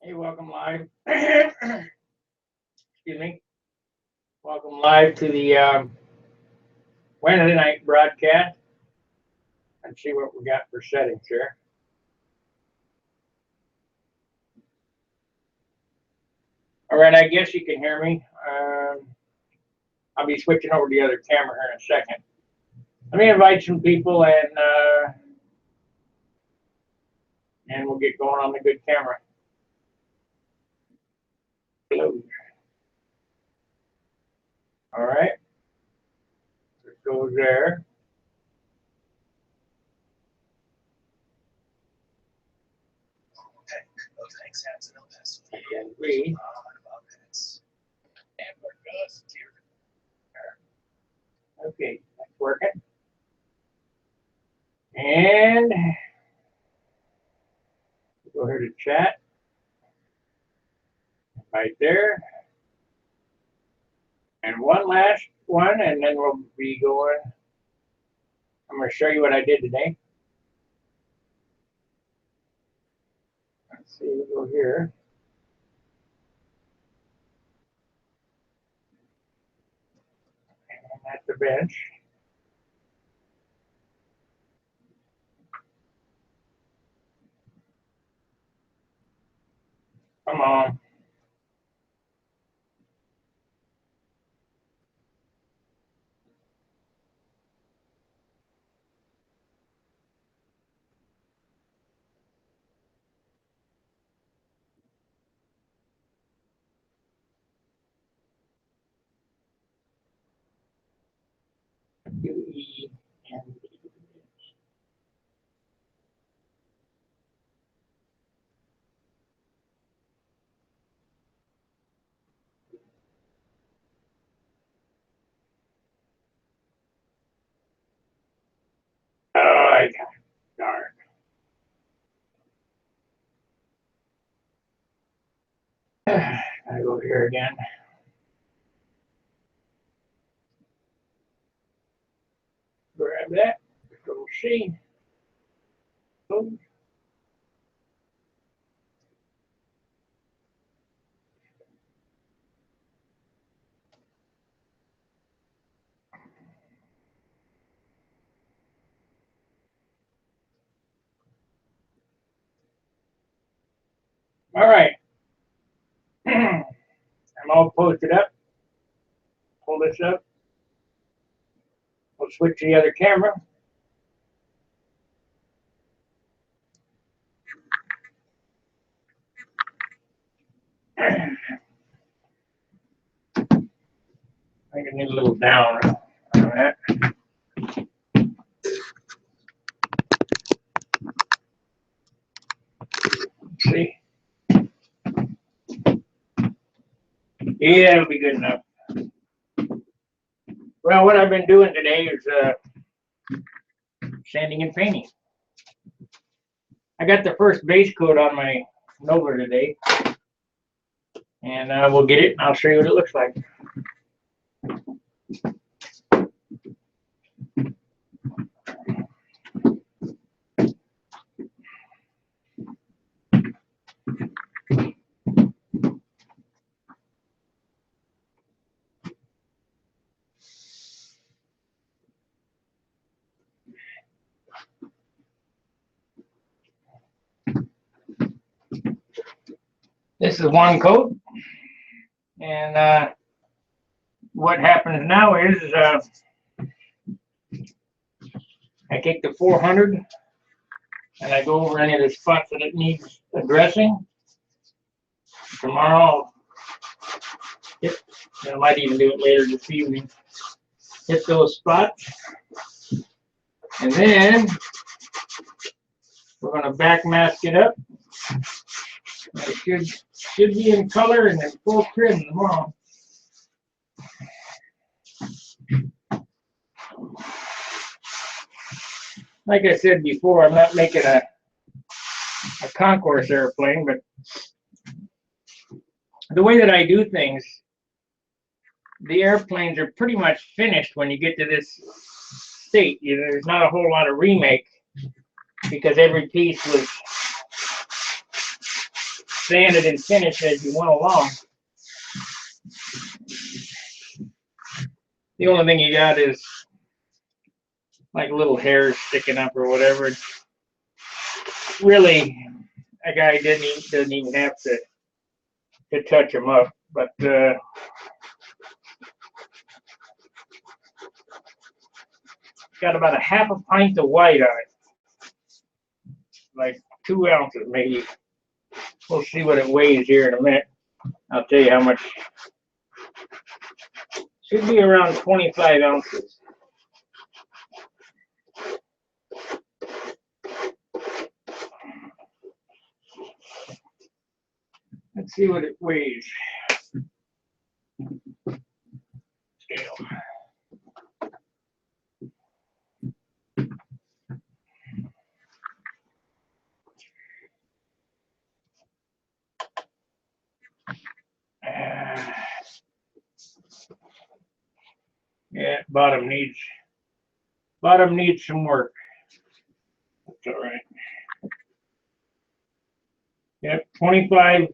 Hey, welcome live. Excuse me. Welcome live to the Wednesday night broadcast. Let's see what we got for settings here. All right, I guess you can hear me. I'll be switching over to the other camera here in a second. Let me invite some people and we'll get going on the good camera. Hello. All right. It goes there. And we. Okay, that's working. And go here to chat. Right there. And one last one, and then we'll be going. I'm going to show you what I did today. Let's see, we'll go here. And that's the bench. Come on. QE and oh, I got it. Darn. I go here again. Grab that. Control C. Close. All right. I'm all posted up. Pull this up. We'll switch to the other camera. I think I need a little down on that. See? Yeah, it'll be good enough. Well, what I've been doing today is sanding and painting. I got the first base coat on my Nova today, and we'll get it, and I'll show you what it looks like. This is one coat, and what happens now is I take the 400 and I go over any of the spots that it needs addressing. Tomorrow, I might even do it later this evening. Hit those spots, and then we're going to back mask it up. It should be in color and in full trim tomorrow. Like I said before, I'm not making a concourse airplane, but the way that I do things, the airplanes are pretty much finished when you get to this state. There's not a whole lot of remake because every piece was sand it and finish as you went along. The only thing you got is like little hairs sticking up or whatever. Really, a guy doesn't even have to touch them up, but got about a half a pint of white on it, like 2 ounces maybe. We'll see what it weighs here in a minute. I'll tell you how much. Should be around 25 ounces. Let's see what it weighs. Scale. Yeah, bottom needs some work. That's all right. Yep, 25.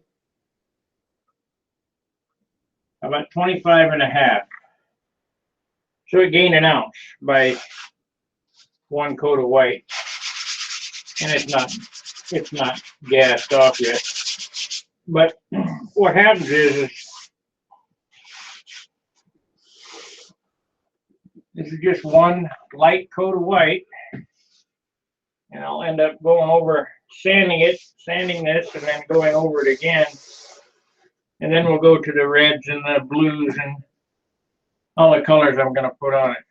About 25 and a half. So it gained an ounce by 1 coat of white. And it's not gassed off yet. But what happens is this is just 1 light coat of white. And I'll end up going over sanding this, and then going over it again. And then we'll go to the reds and the blues and all the colors I'm going to put on it.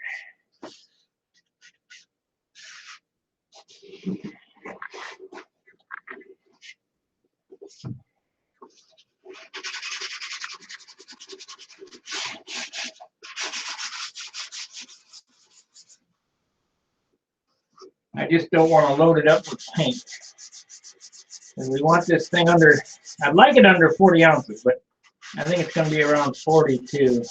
I just don't want to load it up with paint. And we want this thing under, I'd like it under 40 ounces, but I think it's going to be around 42.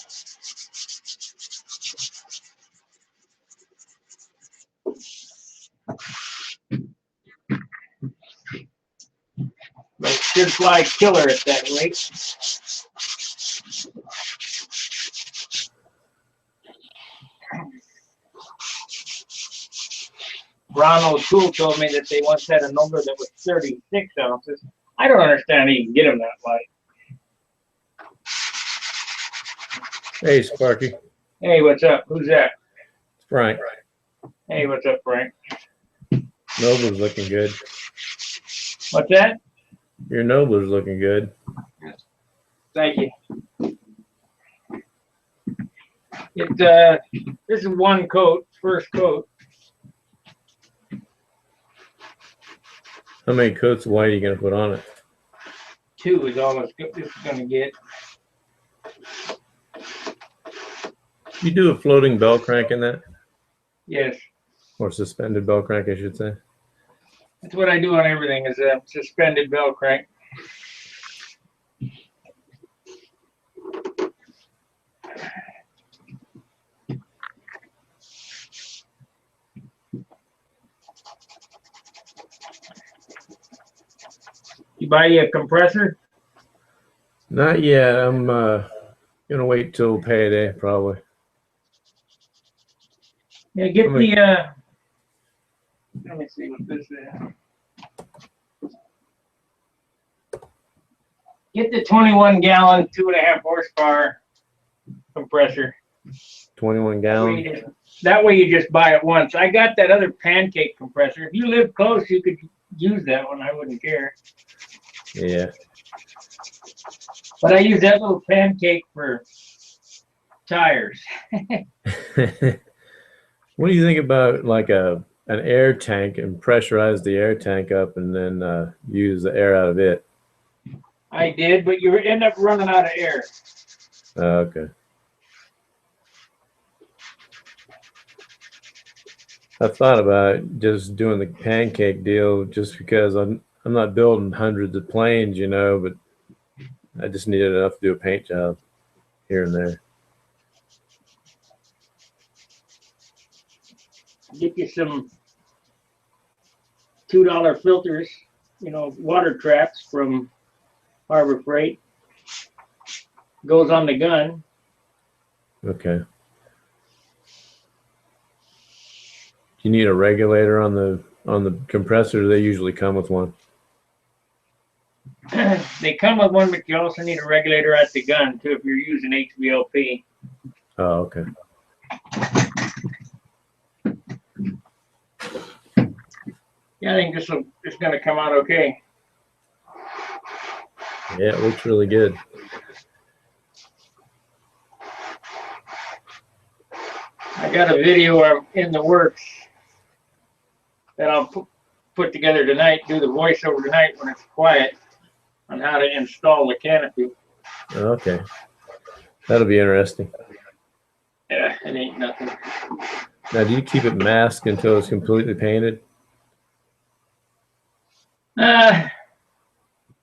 But it should fly killer at that rate. Ron O'Toole told me that they once had a number that was 36 ounces. I don't understand how you can get them that light. Hey, Sparky. Hey, what's up? Who's that? It's Frank. Hey, what's up, Frank? Nobler's looking good. What's that? Your Nobler's looking good. Thank you. This is 1 coat, first coat. How many coats of white are you going to put on it? 2 is all this is going to get. You do a floating bell crank in that? Yes. Or suspended bell crank, I should say. That's what I do on everything, is a suspended bell crank. You buy you a compressor? Not yet. I'm going to wait till payday, probably. Yeah, get the, let me see what this is. Get the 21-gallon, 2.5 horsepower compressor. 21 gallon? That way you just buy it once. I got that other pancake compressor. If you live close, you could use that one. I wouldn't care. Yeah. But I use that little pancake for tires. What do you think about like an air tank and pressurize the air tank up and then use the air out of it? I did, but you end up running out of air. Okay. I thought about just doing the pancake deal just because I'm not building hundreds of planes, you know, but I just needed enough to do a paint job here and there. Get you some $2 filters, you know, water traps from Harbor Freight. Goes on the gun. Okay. Do you need a regulator on the compressor? They usually come with one. They come with one, but you also need a regulator at the gun too if you're using HVLP. Oh, okay. Yeah, I think this is going to come out okay. Yeah, it looks really good. I got a video in the works that I'll put together tonight, do the voiceover tonight when it's quiet, on how to install the canopy. Okay. That'll be interesting. Yeah, it ain't nothing. Now, do you keep it masked until it's completely painted?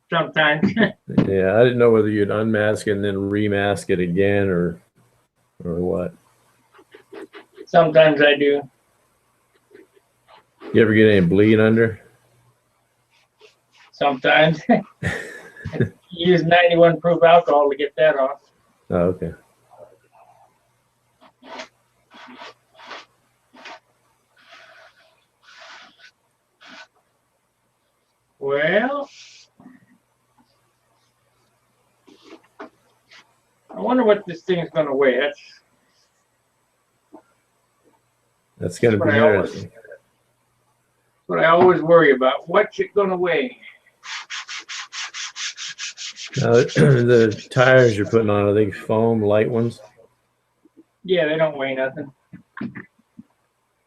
Sometimes. Yeah, I didn't know whether you'd unmask it and then remask it again or what. Sometimes I do. You ever get any bleed under? Sometimes. You use 91 proof alcohol to get that off. Oh, okay. Well, I wonder what this thing's going to weigh. That's going to be interesting. What I always worry about. What's it going to weigh? Now, the tires you're putting on, are they foam light ones? Yeah, they don't weigh nothing.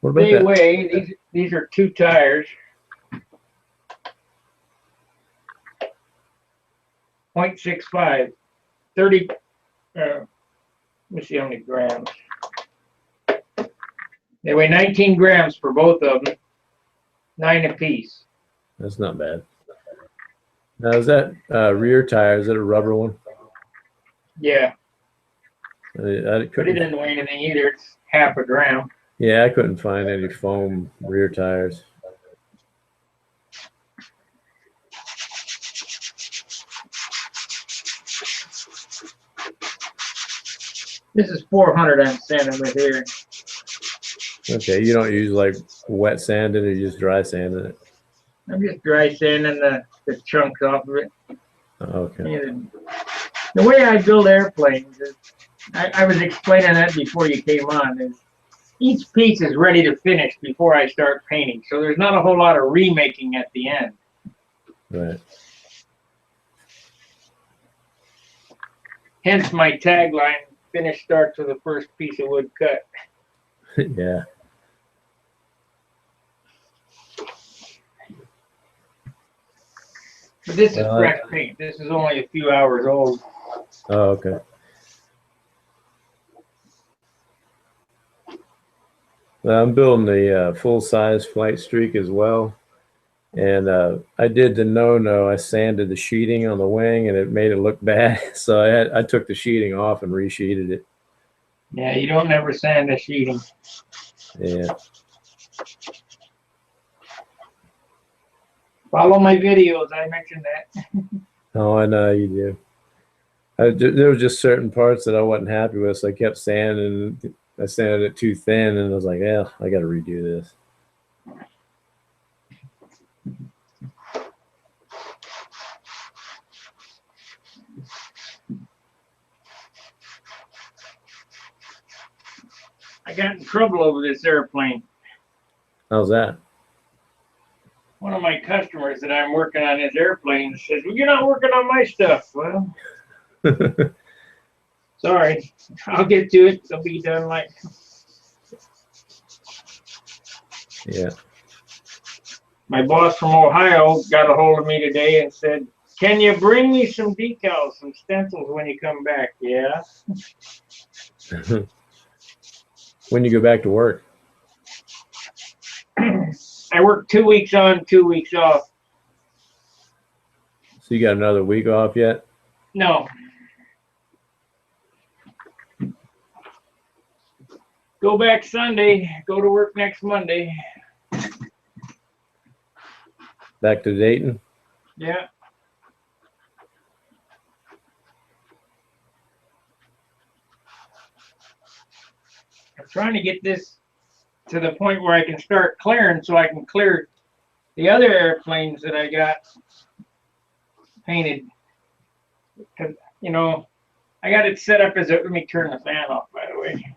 What about They that? weigh, these are 2 tires. 0.65. 30, let me see how many grams. They weigh 19 grams for both of them. 9 apiece. That's not bad. Now, is that rear tire? Is it a rubber one? Yeah, I but it couldn't. didn't weigh anything either. It's half a gram. Yeah, I couldn't find any foam rear tires. This is 400 I'm sanding with here. Okay, you don't use like wet sanding, or you just dry sanding it? I'm just dry sanding the chunks off of it. Okay. And the way I build airplanes is, I was explaining that before you came on, is each piece is ready to finish before I start painting. So there's not a whole lot of remaking at the end. Right. Hence my tagline, finish starts with the first piece of wood cut. Yeah. But this is fresh paint. This is only a few hours old. Oh, okay. Well, I'm building the full-size flight streak as well. And I did the no-no. I sanded the sheeting on the wing, and it made it look bad. So I took the sheeting off and resheeted it. Yeah, you don't never sand the sheeting. Yeah. Follow my videos. I mentioned that. Oh, I know you do. There were just certain parts that I wasn't happy with, so I kept sanding. I sanded it too thin, and I was like, "Yeah, I got to redo this." I got in trouble over this airplane. How's that? One of my customers that I'm working on his airplane says, "Well, you're not working on my stuff." Well, sorry. I'll get to it. It'll be done like. Yeah. My boss from Ohio got a hold of me today and said, "Can you bring me some decals, some stencils when you come back?" Yeah. When you go back to work? I work 2 weeks on, 2 weeks off. So you got another week off yet? No. Go back Sunday, go to work next Monday. Back to Dayton? Yeah. trying to get this to the point where I can start clearing so I can clear the other airplanes that I got painted. 'Cause, you know, I got it set up as a, let me turn the fan off, by the way.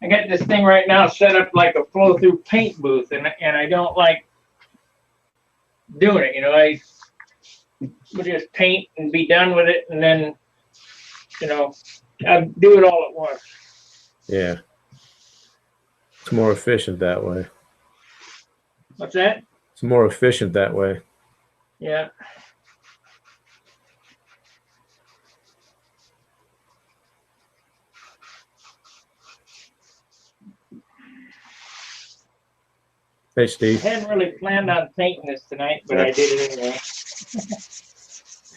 I got this thing right now set up like a flow-through paint booth, and I don't like doing it. You know, I would just paint and be done with it, and then, you know, I do it all at once. Yeah. It's more efficient that way. What's that? It's more efficient that way. Yeah. Hey, I Steve. hadn't really planned on painting this tonight, but I did it anyway.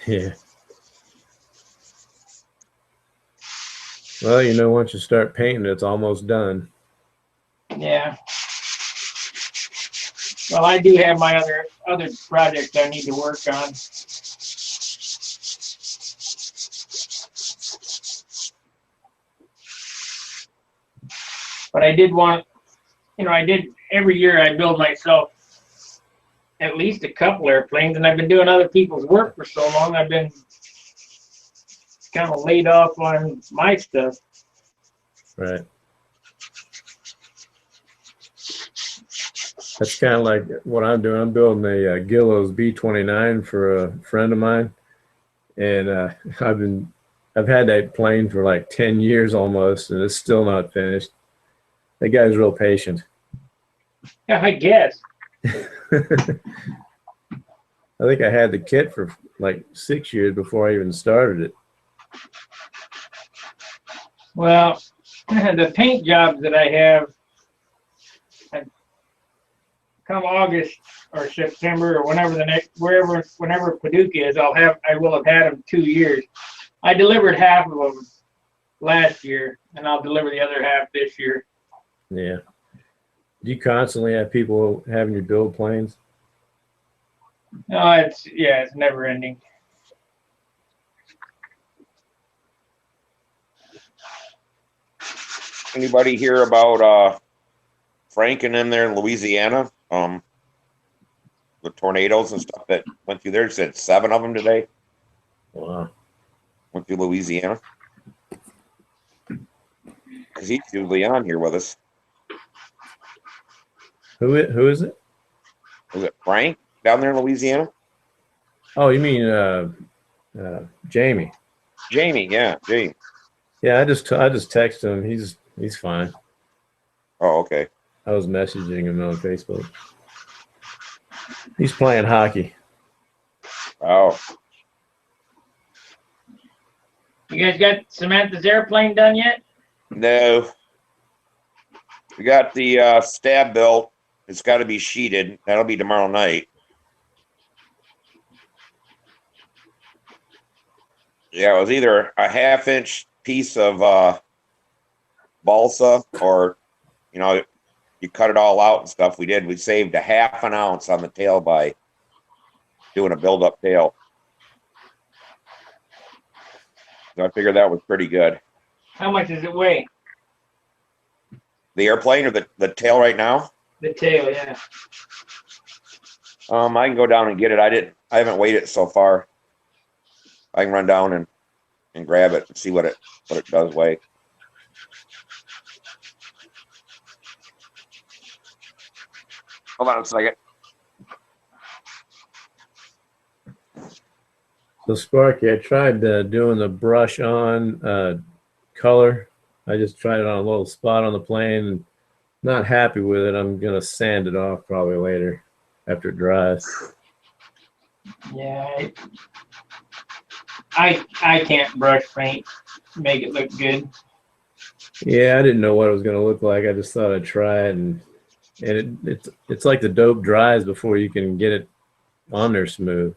Yeah. Well, you know, once you start painting, it's almost done. Yeah. Well, I do have my other projects I need to work on. But I did want, you know, every year I build myself at least a couple airplanes, and I've been doing other people's work for so long, I've been kind of laid off on my stuff. Right. That's kind of like what I'm doing. I'm building a Gillows B-29 for a friend of mine, and I've had that plane for like 10 years almost, and it's still not finished. That guy's real patient. Yeah, I guess. I think I had the kit for like 6 years before I even started it. Well, the paint jobs that I have, come August or September or whenever whenever Paducah is, I will have had them 2 years. I delivered half of them last year, and I'll deliver the other half this year. Yeah. Do you constantly have people having you build planes? No, it's never ending. Anybody hear about Franken in there in Louisiana? The tornadoes and stuff that went through there. It said 7 of them today. Wow. Went through Louisiana. Because he's usually on here with us. Who is it? Was it Frank down there in Louisiana? Oh, you mean Jamie? Jamie, yeah, Jamie. Yeah, I just texted him. He's fine. Oh, okay. I was messaging him on Facebook. He's playing hockey. Oh, You guys got Samantha's airplane done yet? no. We got the stab built. It's got to be sheeted. That'll be tomorrow night. Yeah, it was either a 1/2-inch piece of balsa, or, you know, you cut it all out and stuff. We saved a 1/2 ounce on the tail by doing a build-up tail. So I figured that was pretty good. How much does it weigh? The airplane or the tail right now? The tail, yeah. I can go down and get it. I haven't weighed it so far. I can run down and grab it and see what it does weigh. Hold on a second. So Sparky, I tried doing the brush on color. I just tried it on a little spot on the plane. Not happy with it. I'm gonna sand it off probably later after it dries. Yeah, I can't brush paint, make it look good. Yeah, I didn't know what it was gonna look like. I just thought I'd try it, and it's like the dope dries before you can get it on there smooth.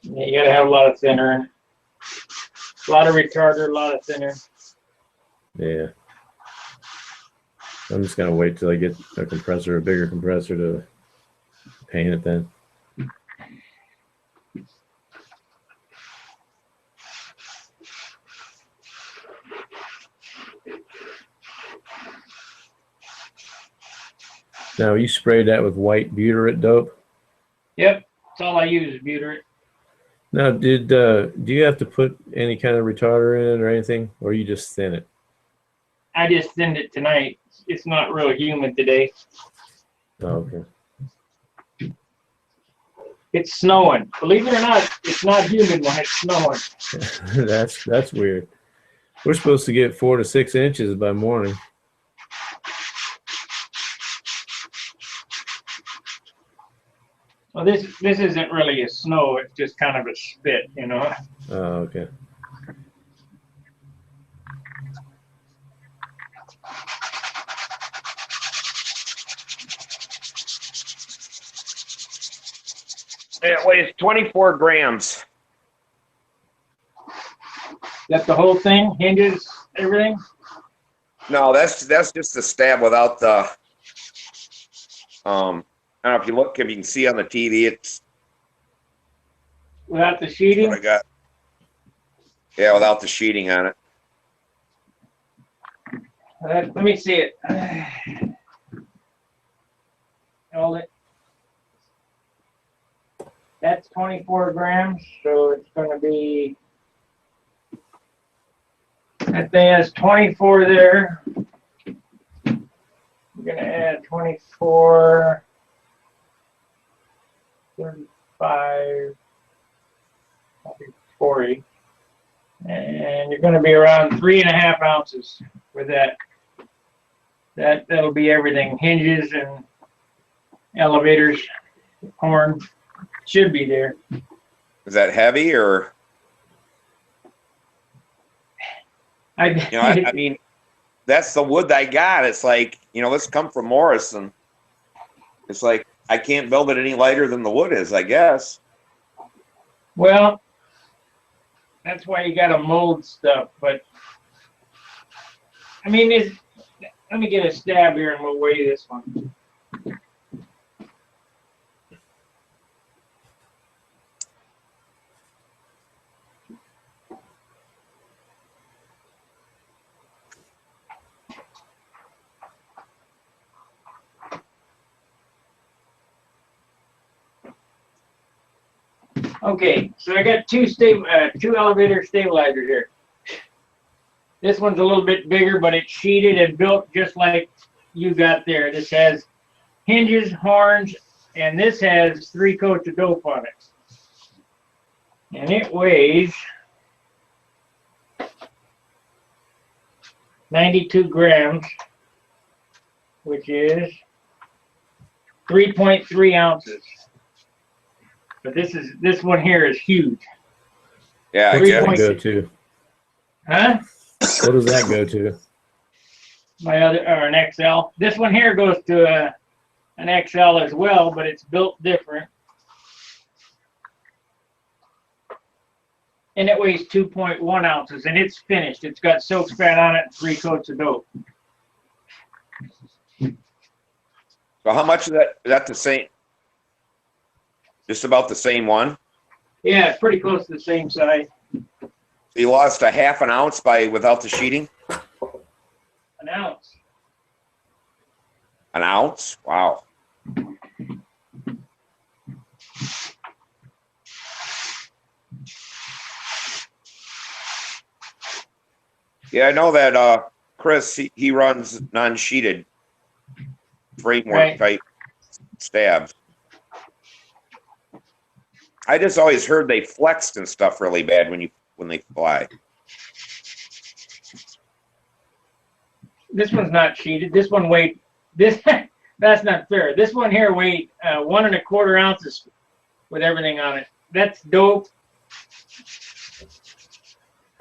Yeah, you gotta have a lot of thinner, a lot of retarder, a lot of thinner. Yeah. I'm just gonna wait till I get a compressor, a bigger compressor to paint it then. Now you sprayed that with white butyrate dope. Yep, that's all I use is butyrate. Now, do you have to put any kind of retarder in it or anything, or you just thin it? I just thinned it tonight. It's not real humid today. Oh, okay. It's snowing. Believe it or not, it's not humid when it's snowing. That's weird. We're supposed to get 4 to 6 inches by morning. Well, this isn't really a snow. It's just kind of a spit, you know. Oh, okay. It weighs 24 grams. That's the whole thing, hinges, everything. No, that's just the stab without the. I don't know if you can see on the TV. It's Without the what sheeting. I got. Yeah, without the sheeting on it. Let me see it. Hold it. That's 24 grams, so it's going to be. That thing has 24 there. We're going to add 24, 35, 40. And you're going to be around 3.5 ounces with that. That'll be everything. Hinges and elevators, horn. Should be there. Is that heavy or? I mean, that's the wood I got. It's like, this come from Morrison. It's like I can't build it any lighter than the wood is, I guess. Well, that's why you got to mold stuff. But I mean, let me get a stab here and we'll weigh this one. Okay, so I got two elevator stabilizers here. This one's a little bit bigger, but it's sheeted and built just like you got there. This has hinges, horns, and this has 3 coats of dope on it. And it weighs 92 grams, which is 3.3 ounces. But this one here is huge. Yeah, I What does guess. that go to? Huh? What does that go to? My other, or an XL. This one here goes to an XL as well, but it's built different. And it weighs 2.1 ounces, and it's finished. It's got soak spat on it and 3 coats of dope. So how much is that? Is that the same? Just about the same one? Yeah, it's pretty close to the same size. So you lost a half an ounce without the sheeting? An ounce. An ounce? Wow. Yeah, I know that Chris, he runs non-sheeted framework type stabs. I just always heard they flexed and stuff really bad when they fly. This one's not sheeted. This one weighed that's not fair. This one here weighed 1.25 ounces with everything on it. That's dope.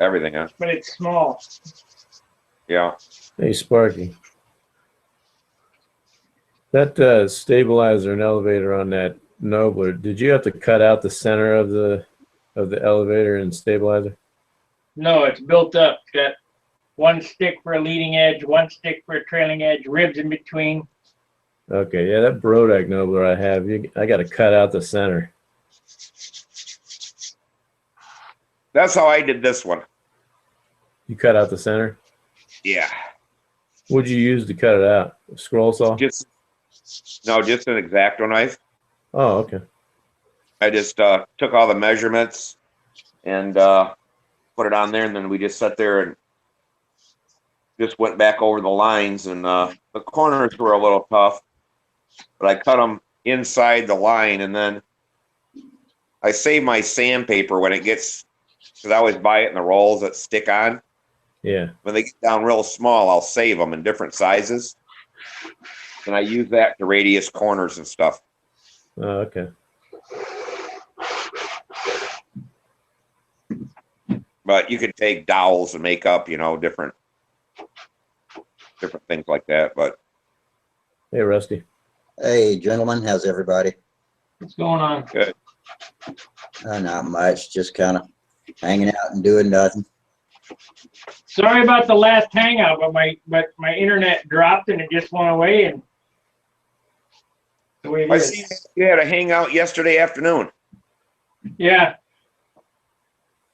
Everything, huh? But it's small. Yeah. Hey, Sparky. That stabilizer and elevator on that Nobler, did you have to cut out the center of the elevator and stabilizer? No, it's built up. It's got one stick for a leading edge, one stick for a trailing edge, ribs in between. Okay, yeah, that Brodak Nobler I have, I got to cut out the center. That's how I did this one. You cut out the center? Yeah. What'd you use to cut it out? A scroll saw? Just an X-Acto knife. Oh, okay. I just took all the measurements and put it on there, and then we just sat there and just went back over the lines. And the corners were a little tough, but I cut them inside the line, and then I save my sandpaper when it gets, because I always buy it in the rolls that stick on. Yeah. When they get down real small, I'll save them in different sizes, and I use that to radius corners and stuff. Oh, okay. But you could take dowels and make up, different things like that. But Hey, Rusty. Hey, gentlemen, how's everybody? What's going on? good. Not much, just kind of hanging out and doing nothing. Sorry about the last hangout, but my internet dropped and it just went away, and the way it I is. see you had a hangout yesterday afternoon, Yeah.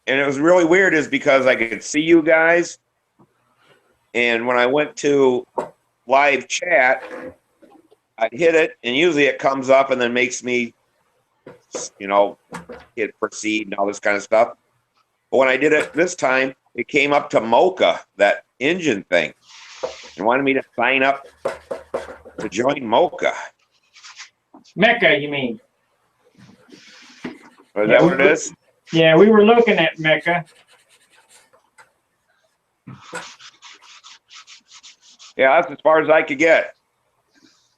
and it was really weird, is because I could see you guys, and when I went to live chat, I'd hit it, and usually it comes up and then makes me, hit proceed and all this kind of stuff. But when I did it this time, it came up to Mocha, that engine thing, and wanted me to sign up to join Mocha. Mecca, you mean? Is that what it is? Yeah, we were looking at Mecca. Yeah, that's as far as I could get.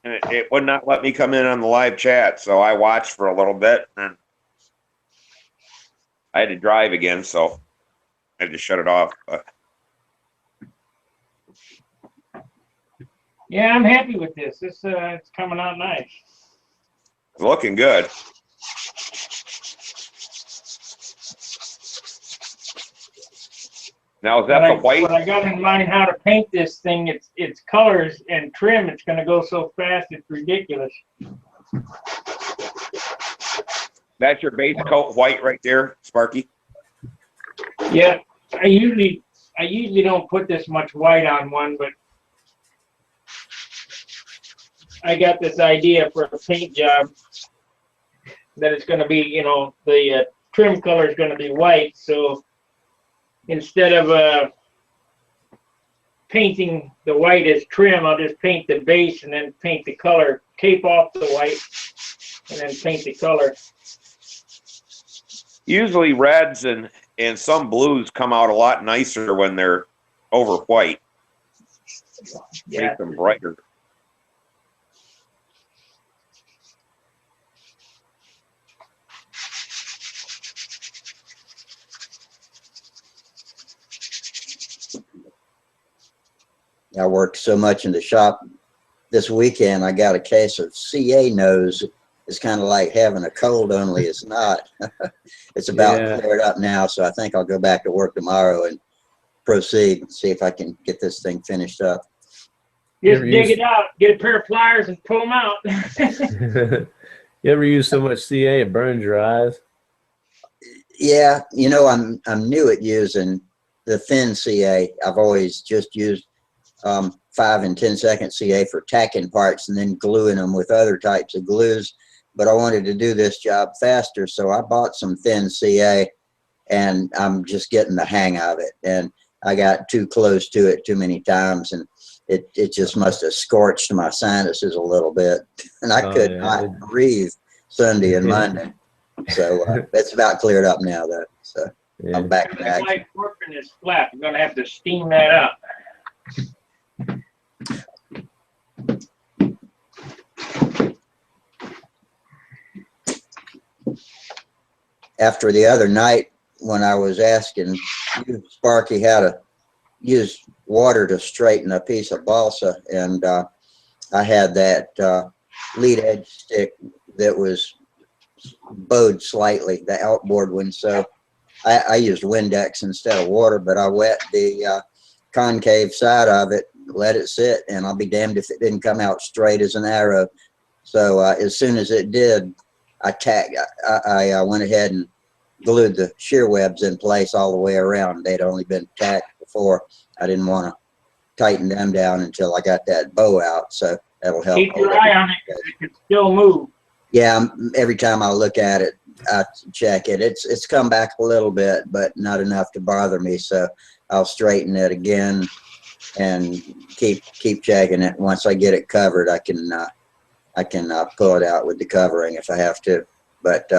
And it would not let me come in on the live chat, so I watched for a little bit, and I had to drive again, so I had to shut it off. But Yeah, I'm happy with this. It's coming out nice. it's looking good. Now, is that the white? What I got in mind how to paint this thing, it's colors and trim. It's going to go so fast, it's ridiculous. That's your base coat white right there, Sparky? Yeah, I usually don't put this much white on one, but I got this idea for a paint job that it's going to be, the trim color is going to be white. So instead of painting the white as trim, I'll just paint the base and then paint the color, tape off the white, and then paint the color. Usually reds and some blues come out a lot nicer when they're over white. Yeah. Make them brighter. I worked so much in the shop this weekend, I got a case of CA nose. It's kind of like having a cold, only it's not. It's about cleared up now, so I think I'll go back to work tomorrow and proceed and see if I can get this thing finished up. Just dig it out, get a pair of pliers and pull them out. You ever use so much CA it burns your eyes? Yeah, I'm new at using the thin CA. I've always just used 5 and 10 second CA for tacking parts and then gluing them with other types of glues. But I wanted to do this job faster, so I bought some thin CA, and I'm just getting the hang of it. And I got too close to it too many times, and it just must have scorched my sinuses a little bit, and I could not breathe Sunday and Monday. So it's about cleared up now, though. So I'm back to action. My corping is flat. I'm gonna have to steam that up. After the other night when I was asking you, Sparky, how to use water to straighten a piece of balsa, and I had that lead edge stick that was bowed slightly, the outboard one, so I used Windex instead of water, but I wet the concave side of it, let it sit, and I'll be damned if it didn't come out straight as an arrow. So as soon as it did, I went ahead and glued the shear webs in place all the way around. They'd only been tacked before. I didn't want to tighten them down until I got that bow out, so that'll help. Keep your eye on it, 'cause it can still move. Yeah, every time I look at it, I check it. It's come back a little bit, but not enough to bother me. So I'll straighten it again and keep checking it. Once I get it covered, I can pull it out with the covering if I have to. But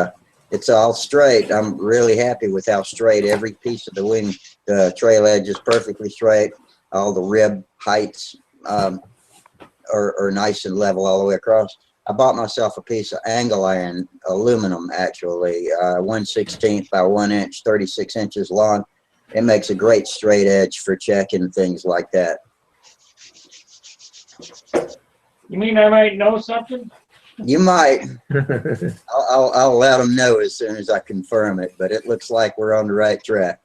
it's all straight. I'm really happy with how straight every piece of the wing, the trail edge is perfectly straight. All the rib heights are nice and level all the way across. I bought myself a piece of angle iron aluminum, actually, 1/16 by 1 inch, 36 inches long. It makes a great straight edge for checking things like that. You mean I might know something? You might. I'll let them know as soon as I confirm it, but it looks like we're on the right track.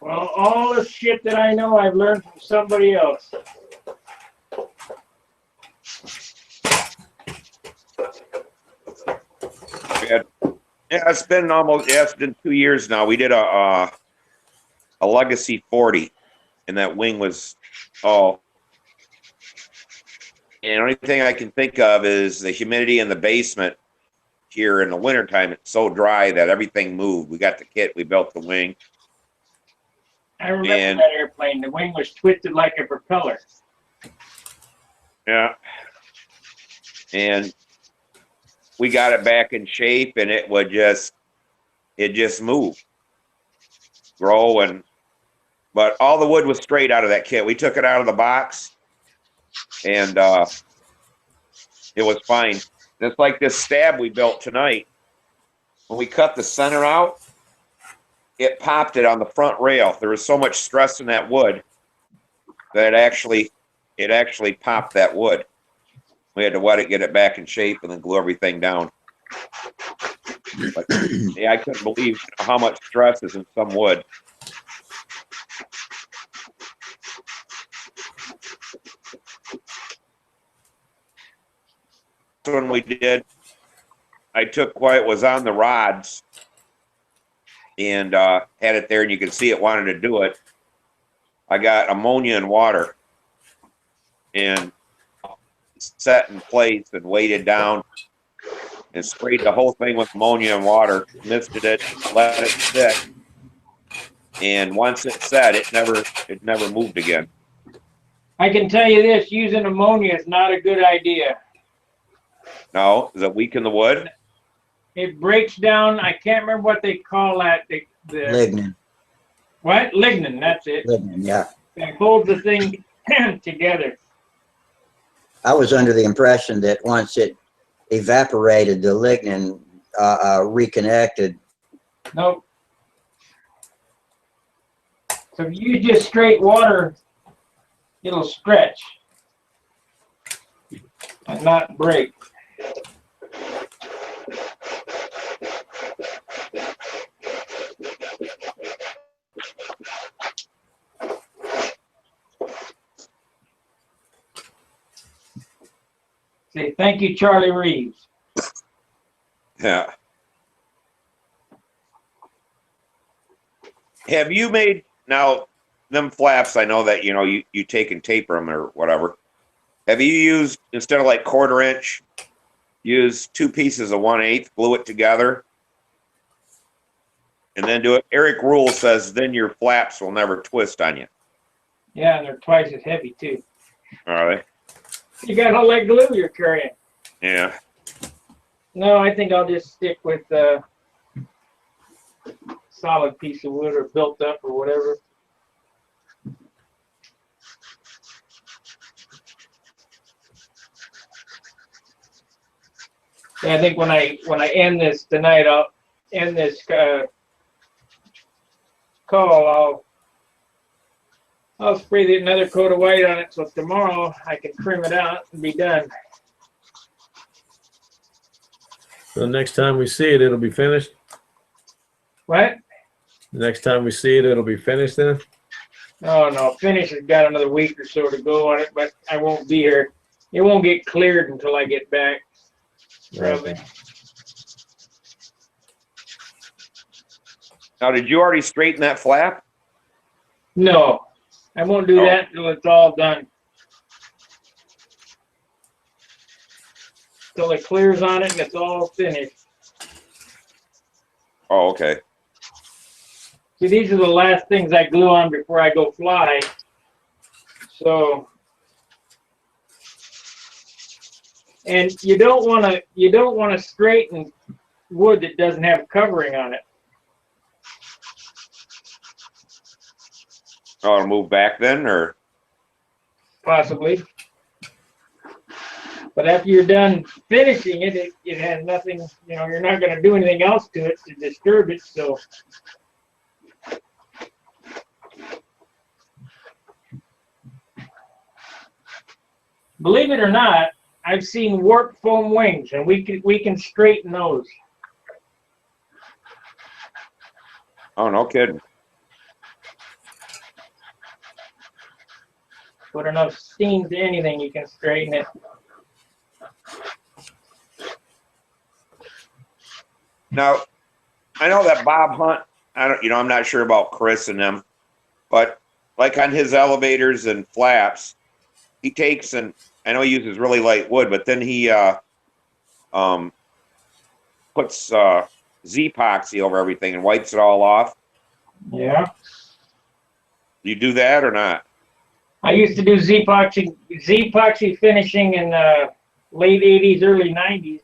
Well, all the shit that I know, I've learned from somebody else. Yeah, it's been 2 years now. We did a Legacy 40, and that wing was, and the only thing I can think of is the humidity in the basement here in the wintertime. It's so dry that everything moved. We got the kit, we built the wing. I remember that airplane. The wing was twisted like a propeller. Yeah. And we got it back in shape, and it just moved, grow, but all the wood was straight out of that kit. We took it out of the box, and it was fine. Just like this stab we built tonight, when we cut the center out, it popped it on the front rail. There was so much stress in that wood that it actually popped that wood. We had to wet it, get it back in shape, and then glue everything down. But yeah, I couldn't believe how much stress is in some wood. When we did, I took what was on the rods and had it there, and you can see it wanted to do it. I got ammonia and water and set in place and weighted down and sprayed the whole thing with ammonia and water, misted it, let it sit, and once it set, it never moved again. I can tell you this, using ammonia is not a good idea. No, does it weaken the wood? It breaks down, I can't remember what they call that. The Lignin. What? Lignin, that's it. Lignin, yeah. It holds the thing together. I was under the impression that once it evaporated, the lignin reconnected. Nope. So if you use just straight water, it'll stretch and not break. Say thank you, Charlie Reeves. Yeah. Have you made, now them flaps, I know that you take and taper them or whatever. Have you used, instead of like 1/4 inch, use 2 pieces of 1/8, glue it together, and then do it? Eric Rule says then your flaps will never twist on you. Yeah, and they're twice as heavy too. Are they? You got all that glue you're carrying. Yeah. No, I think I'll just stick with solid piece of wood or built up or whatever. Yeah, I think when I end this tonight, I'll end this call. I'll spray another coat of white on it, so tomorrow I can trim it out and be done. So the next time we see it, it'll be finished. What? The next time we see it, it'll be finished then. Oh no, finish has got another week or so to go on it, but I won't be here. It won't get cleared until I get back. Probably. Okay. Now, did you already straighten that flap? No, I won't do Oh. that until it's all done. Till it clears on it and it's all finished. Oh, okay. See, these are the last things I glue on before I go fly. So, and you don't want to straighten wood that doesn't have covering on it. Oh, it'll move back then, or? Possibly. But after you're done finishing it, it has nothing, you know, you're not going to do anything else to it to disturb it, so. Believe it or not, I've seen warped foam wings, and we can straighten those. Oh, no kidding. Put enough steam to anything, you can straighten it. Now, I know that Bob Hunt, I'm not sure about Chris and them, but like on his elevators and flaps, he takes, and I know he uses really light wood, but then he puts Z-epoxy over everything and wipes it all off. Yeah. You do that or not? I used to do Z-epoxy finishing in the late 80s, early 90s.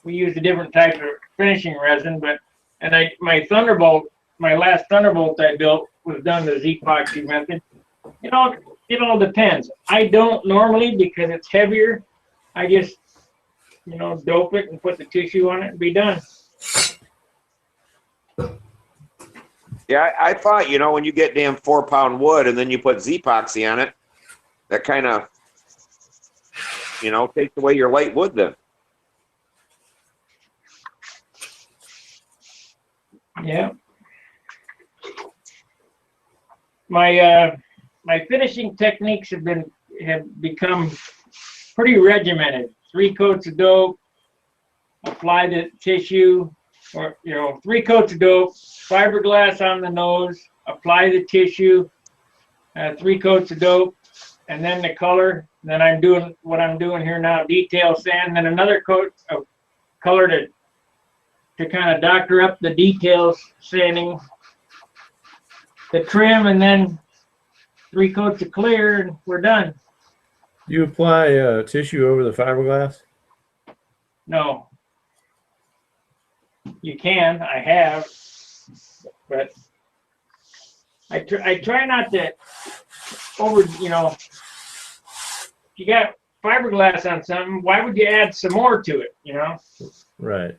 We used a different type of finishing resin, my Thunderbolt, my last Thunderbolt I built was done the Z-epoxy method. You know, it all depends. I don't normally because it's heavier. I just, you know, dope it and put the tissue on it and be done. Yeah, I thought, when you get damn 4-pound wood and then you put Z-epoxy on it, that kind of, takes away your light wood then. Yeah. My finishing techniques have become pretty regimented. 3 coats of dope, apply the tissue, or 3 coats of dope, fiberglass on the nose, apply the tissue, 3 coats of dope, and then the color. Then I'm doing what I'm doing here now, detail sand, then another coat of color to kind of doctor up the details, sanding the trim, and then 3 coats of clear, and we're done. You apply tissue over the fiberglass? No. You can, I have, but I try not to if you got fiberglass on something, why would you add some more to it, Right.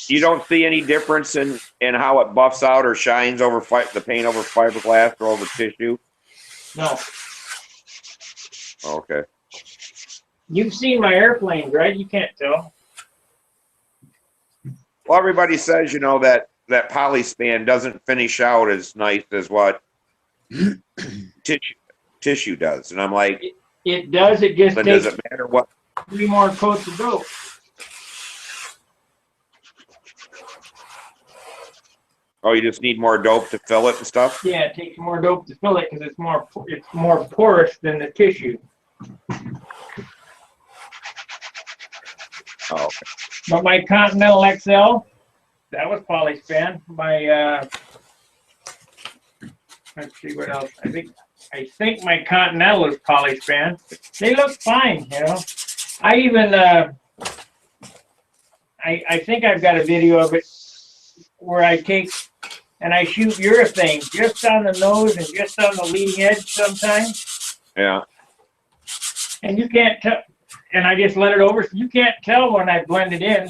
You don't see any difference in how it buffs out or shines over the paint over fiberglass or over tissue? No. Okay. You've seen my airplanes, right? You can't tell. Well, everybody says, that polyspan doesn't finish out as nice as what tissue does. And I'm like, It does. It just then takes does it matter what? 3 more coats of dope. Oh, you just need more dope to fill it and stuff? Yeah, it takes more dope to fill it because it's more porous than the tissue. Oh, okay. But my Continental XL, that was polyspan. My let's see what else. I think my Continental is polyspan. They look fine, I even I think I've got a video of it where I take and I shoot urethane just on the nose and just on the leading edge sometimes. Yeah. And you can't tell, and I just let it over. You can't tell when I blend it in,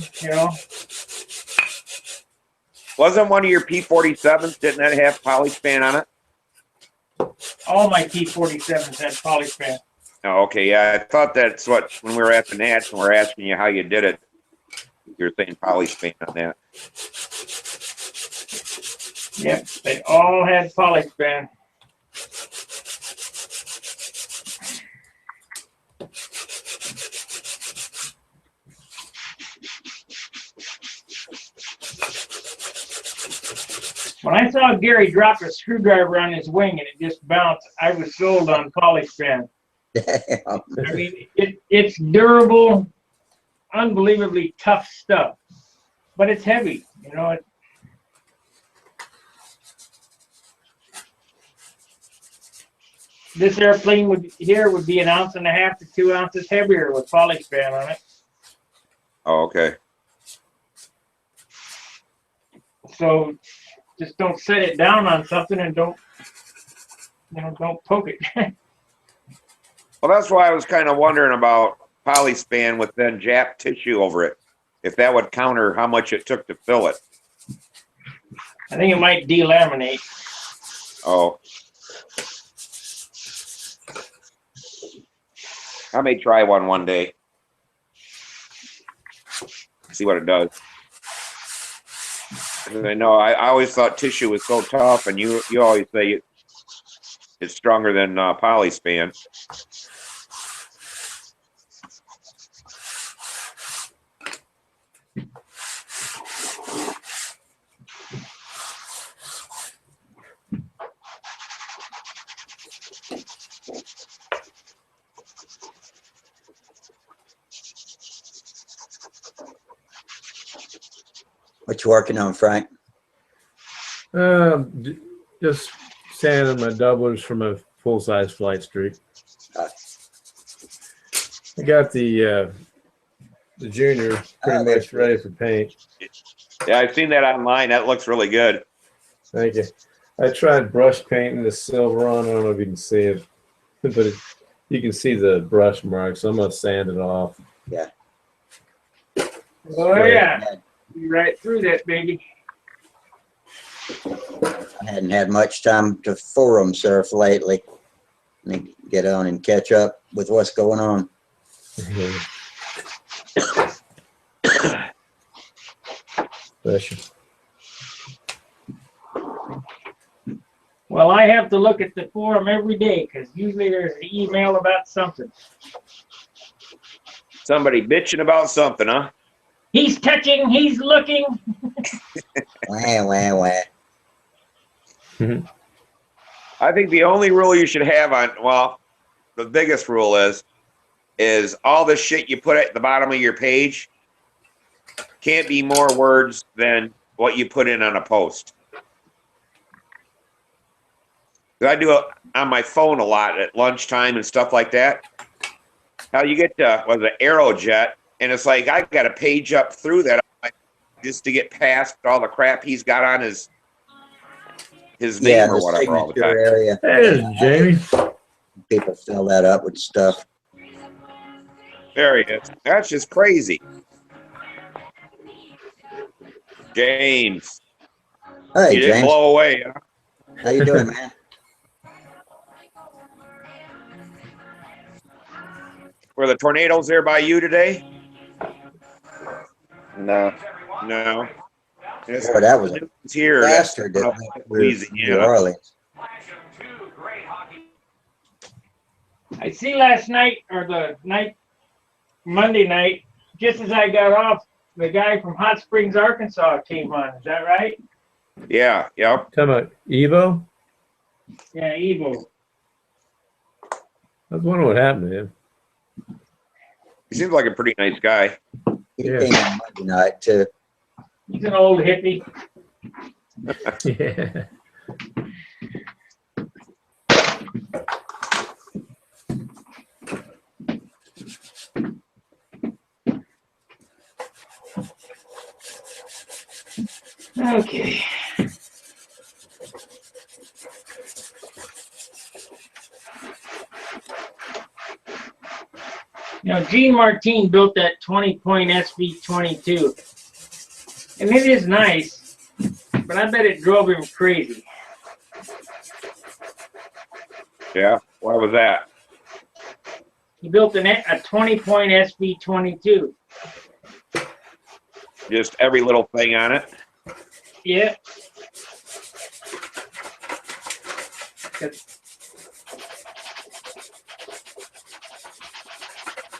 Wasn't one of your P-47s, didn't that have polyspan on it? All my T-47s had polyspan. Oh, okay, yeah, I thought that's what, when we were at the Nats and we're asking you how you did it, you're saying polyspan on that. Yep, they all had polyspan. When I saw Gary drop a screwdriver on his wing and it just bounced, I was sold on polyspan. Damn. I mean, it's durable, unbelievably tough stuff, but it's heavy. You know, this airplane would be 1.5 ounces to 2 ounces heavier with polyspan on it. Oh, okay. So just don't set it down on something and don't poke it. Well, that's why I was kind of wondering about polyspan with then Jap tissue over it, if that would counter how much it took to fill it. I think it might delaminate. Oh. I may try one day. See what it does. I know I always thought tissue was so tough, and you always say it's stronger than polyspan. What you working on, Frank? Just sanding my doublers from a full-size flight streak. I got the junior pretty much ready for paint. Yeah, I've seen that online. That looks really good. Thank you. I tried brush painting the silver on. I don't know if you can see it, but you can see the brush marks. So I'm gonna sand it off. Yeah. Oh yeah, be right through that baby. I hadn't had much time to forum surf lately. Let me get on and catch up with what's going on. Bless you. Well, I have to look at the forum every day because usually there's an email about something. Somebody bitching about something, huh? He's touching, he's looking. Wah, wah, wah. I think the only rule you should have on, well, the biggest rule is all the shit you put at the bottom of your page can't be more words than what you put in on a post. I do it on my phone a lot at lunchtime and stuff like that. How you get to, was it Aerojet, and it's like I got to page up through that just to get past all the crap he's got on his name or whatever all the time. Area. There's Jamie. People fill that up with stuff. There he is. That's just crazy. James. Hey, You didn't James. blow away, huh? How you doing, man? Were the tornadoes there by you today? No. No. Boy, that was a here. bastard that went through New Louisiana. Orleans. I see last night, or Monday night, just as I got off, the guy from Hot Springs, Arkansas came on. Is that right? Yeah, yep. Talking about Evo? Yeah, Evo. I was wondering what happened to him. He seems like a pretty nice guy. He Yeah. came on Monday night, too. He's an old hippie. Yeah. Okay. Now, Gene Martin built that 20-point SV22. And it is nice, but I bet it drove him crazy. Yeah. Why was that? He built a 20-point SB-22. Just every little thing on it. Yeah.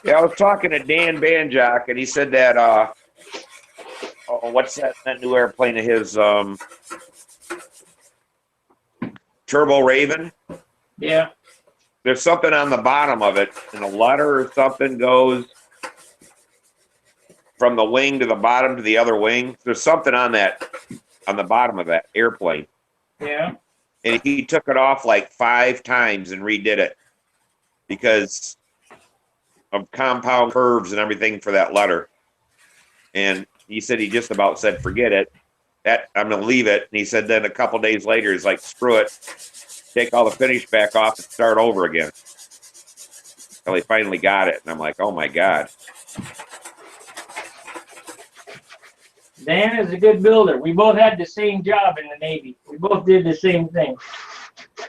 Yeah, I was talking to Dan Banjock, and he said that, what's that new airplane of his, Turbo Raven? Yeah. There's something on the bottom of it, and a letter or something goes from the wing to the bottom to the other wing. There's something on the bottom of that airplane. Yeah. And he took it off like 5 times and redid it because of compound curves and everything for that letter. And he said he just about said, forget it. I'm going to leave it. And he said then a couple days later, he's like, screw it. Take all the finish back off and start over again. Well, he finally got it. And I'm like, oh my God. Dan is a good builder. We both had the same job in the Navy. We both did the same thing.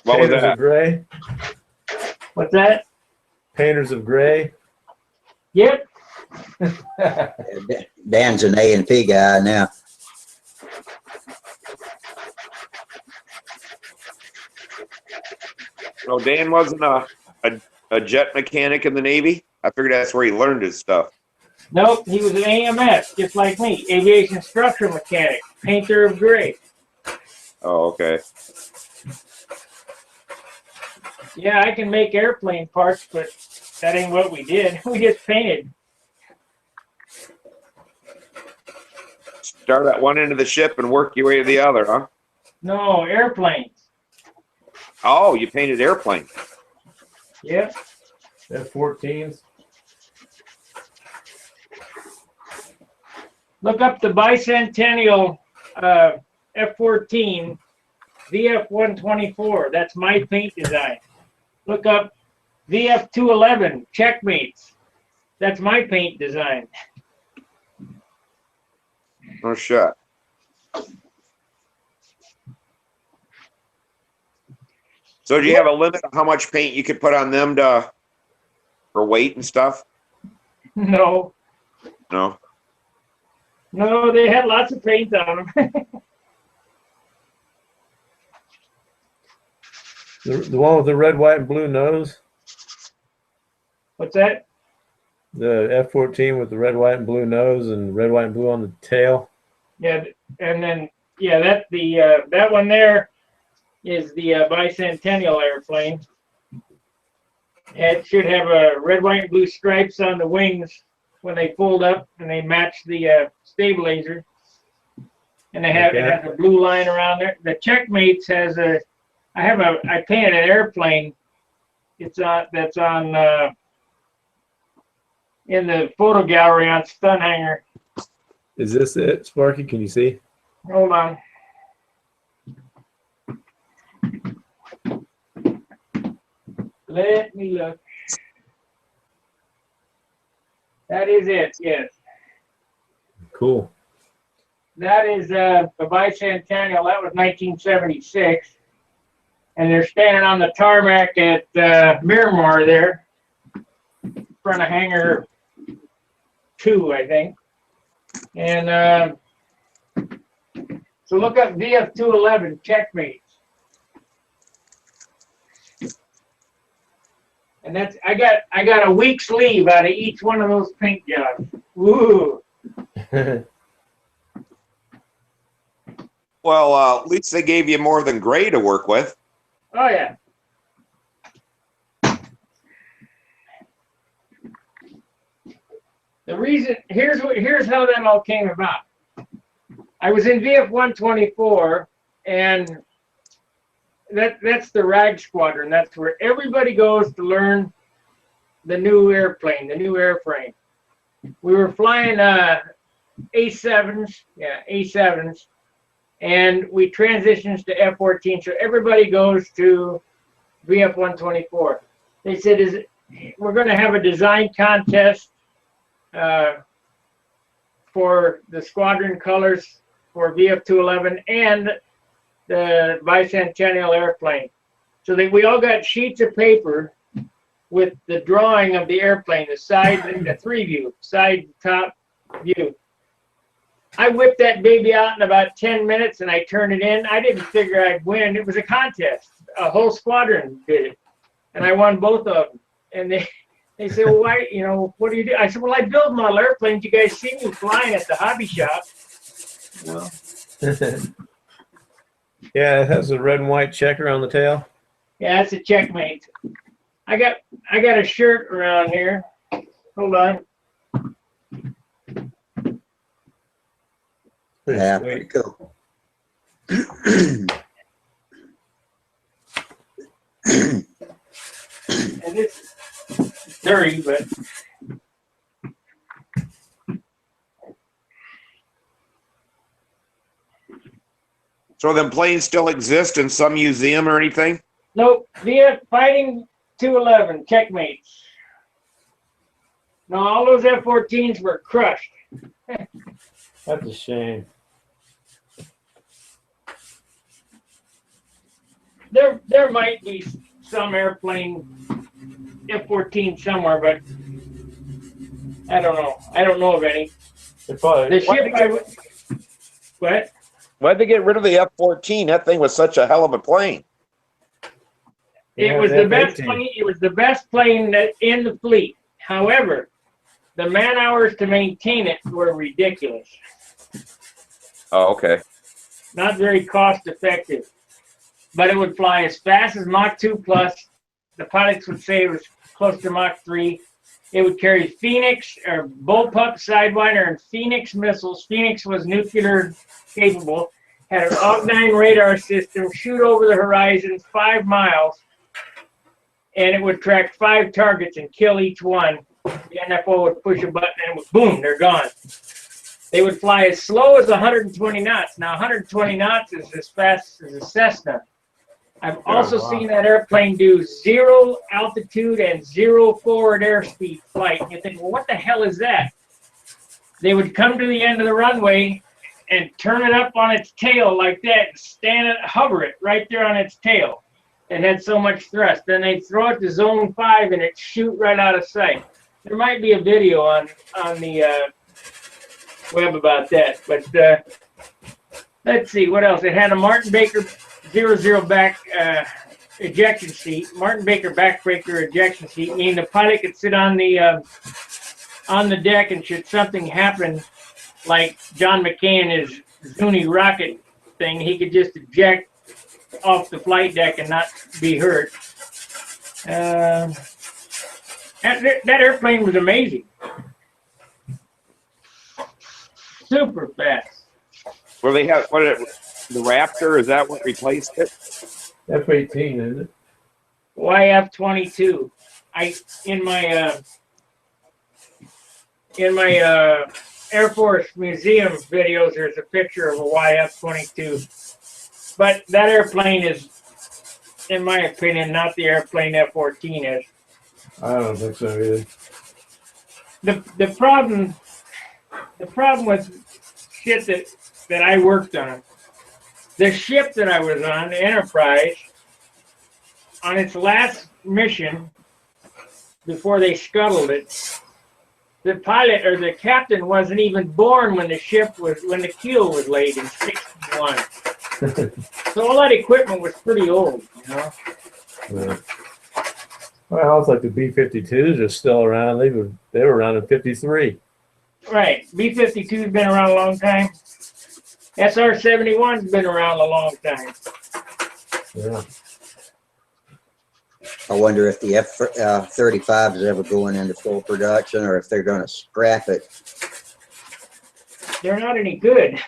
What was Painters that? of Gray. What's that? Painters of Gray. Yep. Dan's an A&P guy now. So Dan wasn't a jet mechanic in the Navy? I figured that's where he learned his stuff. Nope, he was an AMS, just like me. Aviation structure mechanic, painter of gray. Oh, okay. Yeah, I can make airplane parts, but that ain't what we did. We just painted. Start at one end of the ship and work your way to the other, huh? No, airplanes. Oh, you painted airplanes. Yep. F-14s. Look up the bicentennial F-14 VF-124. That's my paint design. Look up VF-211 Checkmates. That's my paint design. Oh, shit. So do you have a limit on how much paint you could put on them for weight and stuff? No. No. No, they had lots of paint on them. The one with the red, white, and blue nose. What's that? The F-14 with the red, white, and blue nose and red, white, and blue on the tail. Yeah, and then that one there is the bicentennial airplane. It should have red, white, and blue stripes on the wings when they fold up, and they match the stabilizer. And they have it has a blue line around there. The Checkmates has I painted an airplane. That's on in the photo gallery on Stunt Hangar. Is this it, Sparky? Can you see? Hold on. Let me look. That is it, yes. Cool. That is the bicentennial. That was 1976. And they're standing on the tarmac at Miramar there, in front of Hangar 2, I think. And so look up VF-211 Checkmates. And that's I got a week's leave out of each one of those paint jobs. Woo! Well, at least they gave you more than gray to work with. Oh yeah. The reason here's how that all came about. I was in VF-124, and that's the RAG squadron. That's where everybody goes to learn the new airplane, the new airframe. We were flying A7s, A7s, and we transitioned to F-14. So everybody goes to VF-124. They said, we're going to have a design contest for the squadron colors for VF-211 and the bicentennial airplane. So we all got sheets of paper, with the drawing of the airplane, the side and the 3-view, side, top view. I whipped that baby out in about 10 minutes and I turned it in. I didn't figure I'd win. It was a contest. A whole squadron did it. And I won both of them. And they said, well, why, you know, what do you do? I said, well, I build model airplanes. You guys see me flying at the hobby shop. You know? Yeah, it has a red and white checker on the tail. Yeah, that's a checkmate. I got a shirt around here. Hold on. Yeah, pretty cool. And it's dirty, but So them planes still exist in some museum or anything? nope. Via Fighting 211 checkmates. No, all those F-14s were crushed. That's a shame. There might be some airplane F-14 somewhere, but I don't know. I don't know of any. The ship what? Why'd they get rid of the F-14? That thing was such a hell of a plane. It was the best plane. It was the best plane in the fleet. However, the man hours to maintain it were ridiculous. Oh, okay. Not very cost effective. But it would fly as fast as Mach 2 plus. The pilots would say it was close to Mach 3. It would carry Phoenix or Bullpup Sidewinder and Phoenix missiles. Phoenix was nuclear capable. Had an OG-9 radar system, shoot over the horizon 5 miles, and it would track 5 targets and kill each one. The NFO would push a button and boom, they're gone. They would fly as slow as 120 knots. Now, 120 knots is as fast as a Cessna. I've also seen that airplane do 0 altitude and 0 forward airspeed flight. And you think, well, what the hell is that? They would come to the end of the runway and turn it up on its tail like that, hover it right there on its tail. It had so much thrust. Then they'd throw it to zone 5 and it'd shoot right out of sight. There might be a video on the web about that. But let's see, what else? It had a Martin Baker 00 back ejection seat, Martin Baker backbreaker ejection seat, meaning the pilot could sit on the deck, and should something happen, like John McCain his Zuni rocket thing, he could just eject off the flight deck and not be hurt. That airplane was amazing, super fast. Well, they have the Raptor. Is that what replaced it? F-18, isn't it? YF-22. In my Air Force Museum videos, there's a picture of a YF-22. But that airplane is, in my opinion, not the airplane F-14 is. I don't think so either. The problem with shit that I worked on, the ship that I was on, the Enterprise, on its last mission, before they scuttled it, the pilot or the captain wasn't even born when the keel was laid in '61. So all that equipment was pretty old, you know. Yeah. Well, it's like the B-52s are still around. They were around in '53. Right. B-52's been around a long time. SR-71's been around a long time. Yeah. I wonder if the F-35 is ever going into full production, or if they're going to scrap it. They're not any good.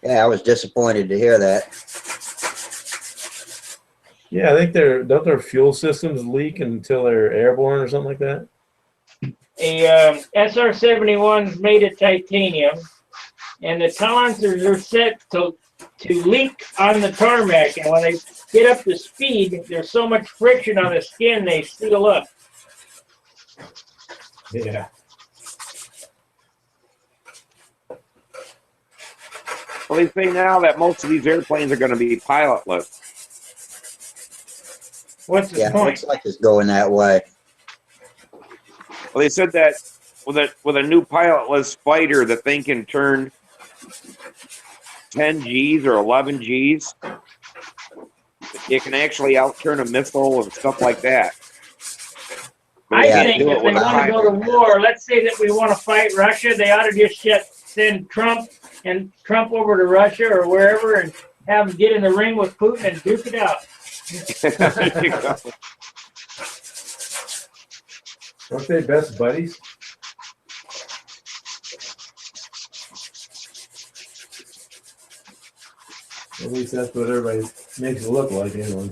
Yeah, I was disappointed to hear that. Yeah, I think don't their fuel systems leak until they're airborne or something like that? A SR-71's made of titanium, and the tolerances are set to leak on the tarmac, and when they get up to speed, there's so much friction on the skin, they seal up. Yeah. Well, they say now that most of these airplanes are going to be pilotless. What's the Yeah, it point? looks like it's going that way. Well, they said that with a new pilotless fighter, the thing can turn 10 Gs or 11 Gs. It can actually outturn a missile and stuff like that. But I it can't think do if it they with a want to go pilot. to war, let's say that we want to fight Russia, they ought to just send Trump over to Russia or wherever and have him get in the ring with Putin and duke it out. There you go. Aren't they best buddies? At least that's what everybody makes it look like, anyway.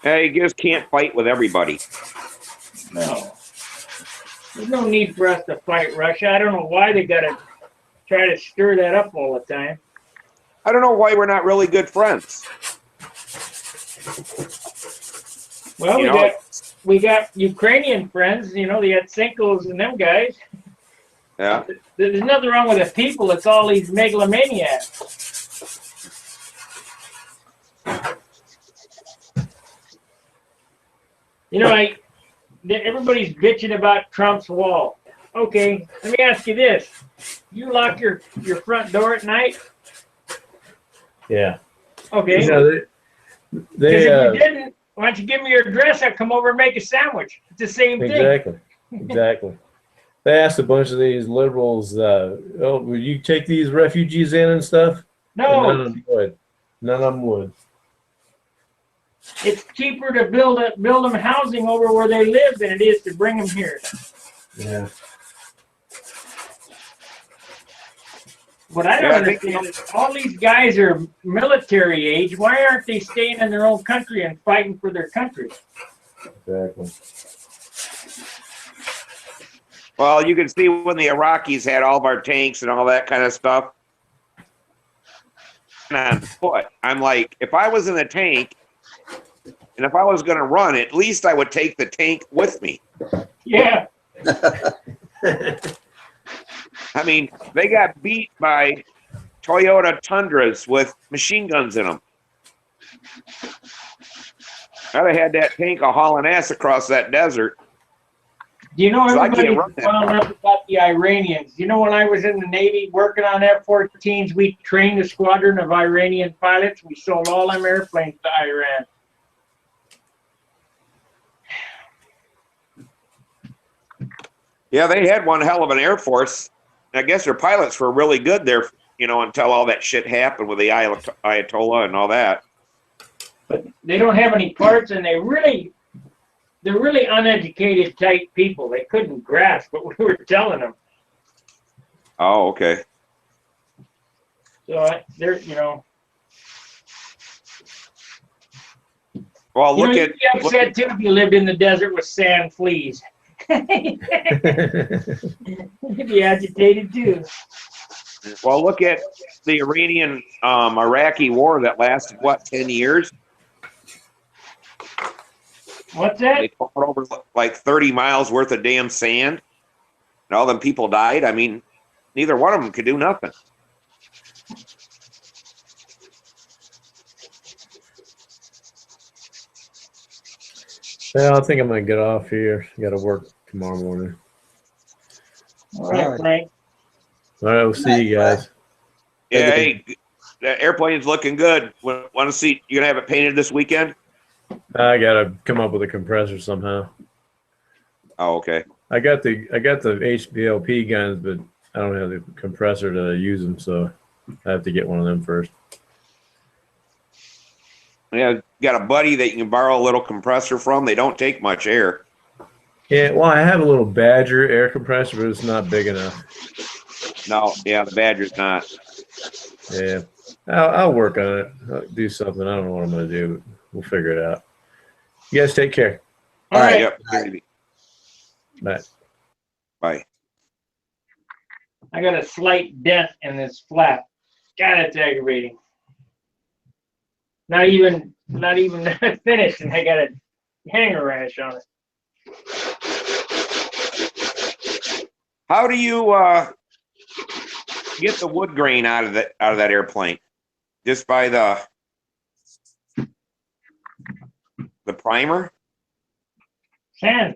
Hey, you just can't fight with everybody. No. There's no need for us to fight Russia. I don't know why they got to try to stir that up all the time. I don't know why we're not really good friends. Well, You know, we got Ukrainian friends, you know, the Yatsenkos and them guys. yeah. There's nothing wrong with the people. It's all these megalomaniacs. You know, everybody's bitching about Trump's wall. Okay, let me ask you this. You lock your front door at night? Yeah. Okay. You know, Because if you didn't, why don't you give me your address? I'll come over and make a sandwich. It's the same thing. exactly. They asked a bunch of these liberals, "Oh, will you take these refugees in and stuff?" And none No, of them would. None of them would. it's cheaper to build them housing over where they live than it is to bring them here. Yeah. What I don't Yeah, I think- understand is all these guys are military age. Why aren't they staying in their own country and fighting for their country? Exactly. Well, you can see when the Iraqis had all of our tanks and all that kind of stuff. And on foot, I'm like, if I was in a tank and if I was going to run, at least I would take the tank with me. Yeah. I mean, they got beat by Toyota Tundras with machine guns in them. I'd have had that tank a hauling ass across that desert. Do you know So I can't everybody's run that wound far. up about the Iranians? You know, when I was in the Navy working on F-14s, we trained a squadron of Iranian pilots. We sold all them airplanes to Iran. Yeah, they had one hell of an Air Force. I guess their pilots were really good there, you know, until all that shit happened with the Ayatollah and all that. But they don't have any parts, and they're really uneducated type people. They couldn't grasp what we were telling them. Oh, okay. So they're, you know. Well, look You'd be upset too if you lived in the desert with sand fleas. You'd be agitated too. look at the Iranian Iraqi war that lasted what, 10 years? What's that? They fought over like 30 miles worth of damn sand, and all them people died. I mean, neither one of them could do nothing. Well, I think I'm gonna get off here. Got to work tomorrow morning. All right, Frank. All right, we'll see you guys. Yeah, hey, the airplane's looking good. Want to see? You gonna have it painted this weekend? I gotta come up with a compressor somehow. Oh, okay. I got the HPLP guns, but I don't have the compressor to use them, so I have to get one of them first. Yeah, got a buddy that you can borrow a little compressor from. They don't take much air. Yeah, well, I have a little Badger air compressor, but it's not big enough. No, yeah, the Badger's not. Yeah, I'll work on it. I'll do something. I don't know what I'm gonna do, but we'll figure it out. You guys take care. All right. Yep. Bye. Bye. I got a slight dent in this flap. God, it's aggravating. Not even finished, and I got a hanger rash on it. How do you get the wood grain out of that airplane? Just by the The primer? Sand.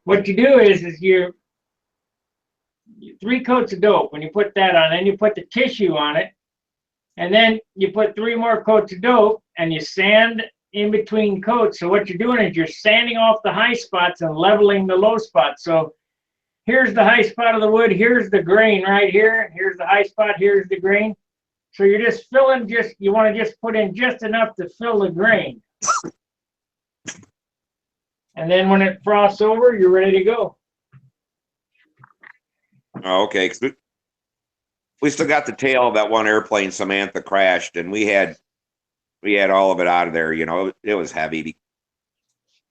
What you do is you 3 coats of dope. When you put that on, then you put the tissue on it, and then you put 3 more coats of dope, and you sand in between coats. So what you're doing is you're sanding off the high spots and leveling the low spots. So here's the high spot of the wood, here's the grain right here, here's the high spot, here's the grain. So you're just filling, you want to just put in just enough to fill the grain. And then when it frosts over, you're ready to go. Oh, okay. 'Cause we still got the tail of that one airplane Samantha crashed, and we had all of it out of there. You know, it was heavy.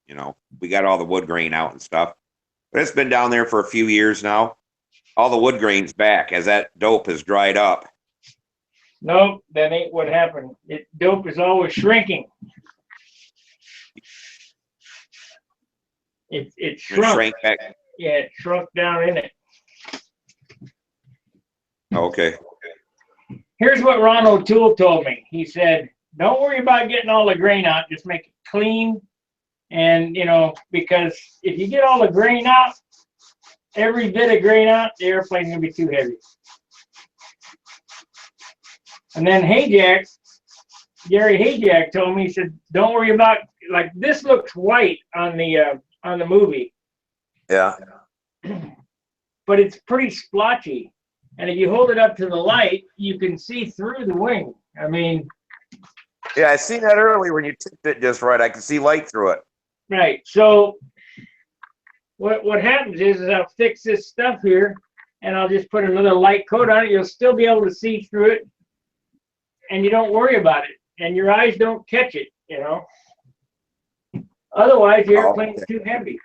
You know, we got all the wood grain out and stuff. But it's been down there for a few years now. All the wood grain's back as that dope has dried up. Nope, that ain't what happened. Dope is always shrinking. It It shrunk. shrank back. Yeah, it shrunk down in it. Okay. Here's what Ron O'Toole told me. He said, don't worry about getting all the grain out. Just make it clean. And, you know, because if you get all the grain out, every bit of grain out, the airplane's going to be too heavy. And then Gary Hayjack told me, he said, don't worry about, like, this looks white on the movie. Yeah. But it's pretty splotchy. And if you hold it up to the light, you can see through the wing. I mean. Yeah, I seen that earlier when you tipped it just right. I can see light through it. Right. So what happens is I'll fix this stuff here, and I'll just put another light coat on it. You'll still be able to see through it, and you don't worry about it. And your eyes don't catch it, you know. Otherwise, the airplane's too heavy.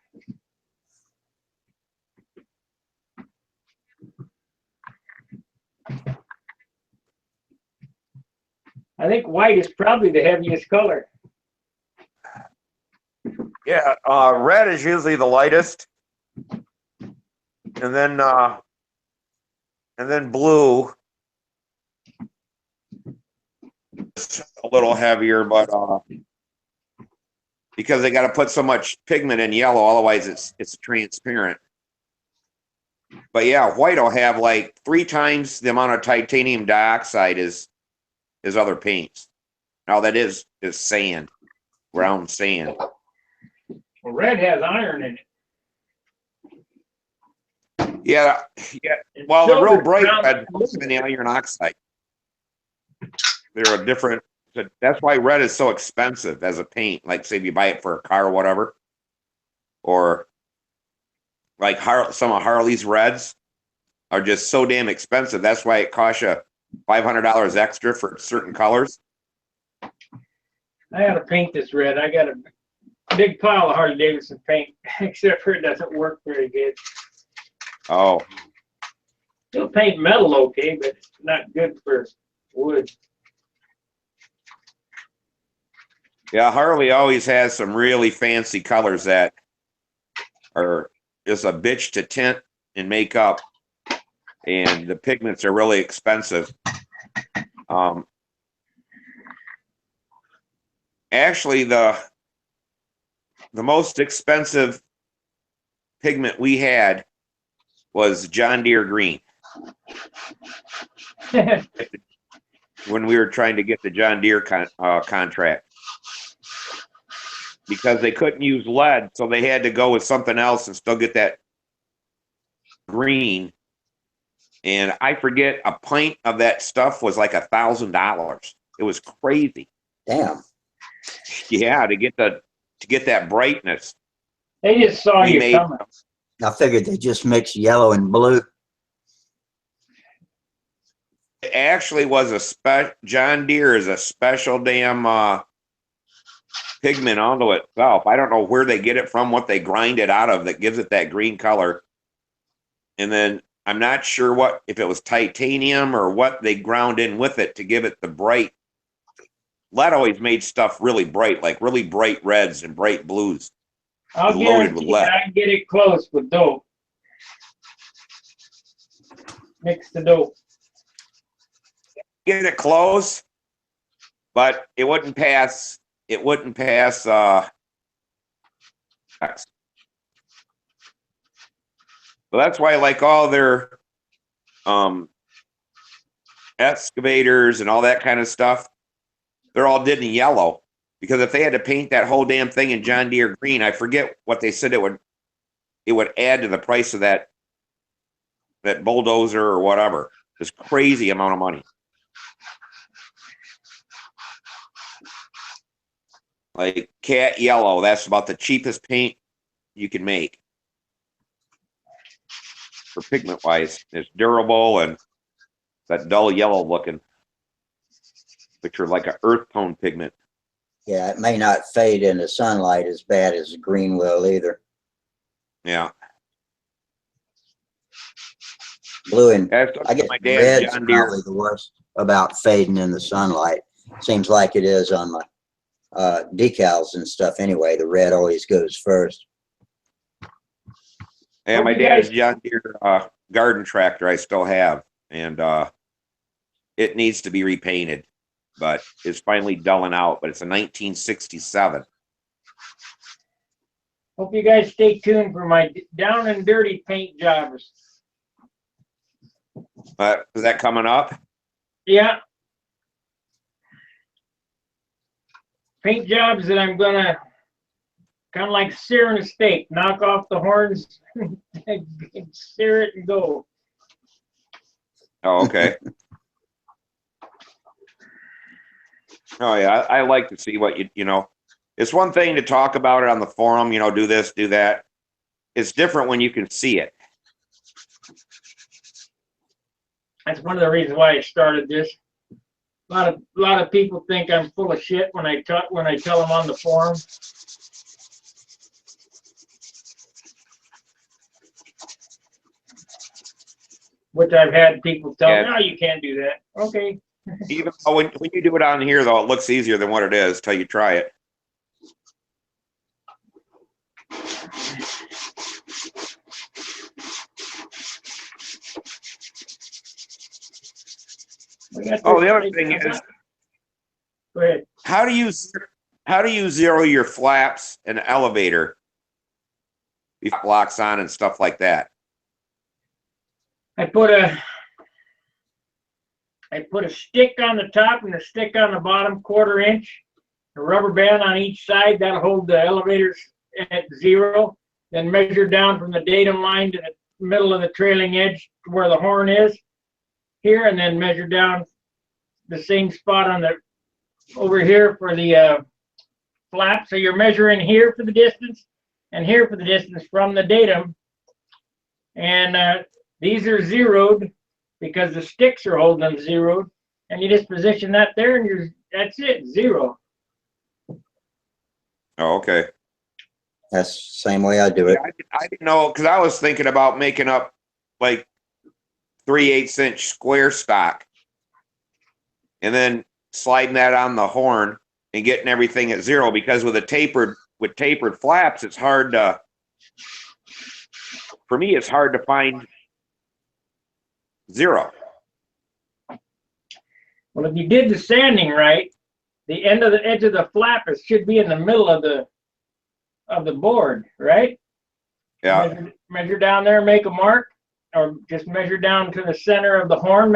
I think white is probably the heaviest color. Yeah, red is usually the lightest, and then blue is a little heavier, but because they got to put so much pigment in yellow, otherwise it's transparent. But yeah, white will have like 3 times the amount of titanium dioxide as other paints. Now that is sand, ground sand. Well, red has iron in it. Yeah. Well, the real bright red is in the iron oxide. They're a different. That's why red is so expensive as a paint. Like, say, if you buy it for a car or whatever, or like some of Harley's reds are just so damn expensive. That's why it costs you $500 extra for certain colors. I gotta paint this red. I got a big pile of Harley Davidson paint, except for it doesn't work very good. Oh. It'll paint metal okay, but it's not good for wood. Yeah, Harley always has some really fancy colors that are just a bitch to tint and make up, and the pigments are really expensive. Actually, the most expensive pigment we had was John Deere green. When we were trying to get the John Deere contract, because they couldn't use lead, so they had to go with something else and still get that green. And I forget, a pint of that stuff was like $1,000. It was crazy. Damn. Yeah, to get that brightness. They just saw you coming. I figured they just mixed yellow and blue. It actually was John Deere is a special damn pigment onto itself. I don't know where they get it from, what they grind it out of that gives it that green color. And then I'm not sure if it was titanium or what they ground in with it to give it the bright. Lead always made stuff really bright, like really bright reds and bright blues. I'll guarantee you I can get it close with dope. Mix the dope. Get it close, but it wouldn't pass it wouldn't pass specs. So that's why, like, all their excavators and all that kind of stuff, they're all did in yellow, because if they had to paint that whole damn thing in John Deere green, I forget what they said it would add to the price of that bulldozer or whatever. This crazy amount of money. Like cat yellow, that's about the cheapest paint you can make for pigment wise. It's durable and that dull yellow looking, picture like an earth tone pigment. Yeah, it may not fade in the sunlight as bad as the green will either. Yeah. Blue and That's I guess my dad's red's John Deere. probably the worst about fading in the sunlight. Seems like it is on my decals and stuff anyway. The red always goes first. Yeah, my dad's John Deere garden tractor I still have, and it needs to be repainted, but it's finally dulling out. But it's a 1967. Hope you guys stay tuned for my down and dirty paint jobs. Is that coming up? Yeah. Paint jobs that I'm gonna kind of like searing a steak, knock off the horns, sear it and go. Oh, okay. Oh yeah, I like to see what you know. It's one thing to talk about it on the forum, you know, do this, do that. It's different when you can see it. That's one of the reasons why I started this. A lot of people think I'm full of shit when I tell them on the forum. Which I've had people tell me, "No, you can't do that." Okay. Even when you do it on here, though, it looks easier than what it is till you try it. Oh, the other thing is, go ahead. How do you zero your flaps and elevator blocks on and stuff like that? I put a stick on the top and a stick on the bottom, 1/4 inch, a rubber band on each side. That'll hold the elevators at 0. Then measure down from the datum line to the middle of the trailing edge where the horn is here, and then measure down the same spot on the over here for the flap. So you're measuring here for the distance and here for the distance from the datum. And these are zeroed because the sticks are holding them zeroed. And you just position that there and that's it, 0. Oh, okay. That's the same way I do it. I didn't know, because I was thinking about making up like 3/8 inch square stock and then sliding that on the horn and getting everything at 0, because with tapered flaps, it's hard to, for me, it's hard to find 0. Well, if you did the sanding right, the edge of the flap should be in the middle of the board, right? Yeah. Measure down there, make a mark, or just measure down to the center of the horn,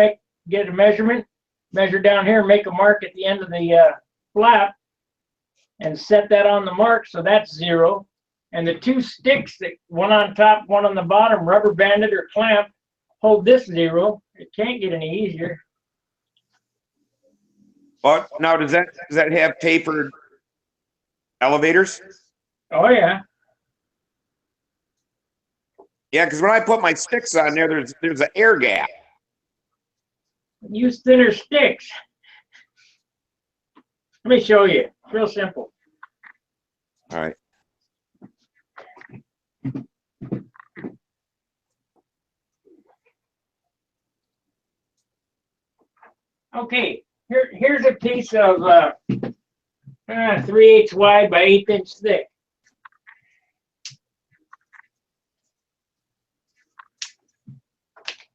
get a measurement. Measure down here, make a mark at the end of the flap, and set that on the mark, so that's 0. And the 2 sticks, one on top, one on the bottom, rubber banded or clamped, hold this 0. It can't get any easier. But now, does that have tapered elevators? Oh yeah. Yeah, because when I put my sticks on there, there's an air gap. Use thinner sticks. Let me show you. It's real simple. All right. Okay, here's a piece of 3/8 wide by 1/8 inch thick.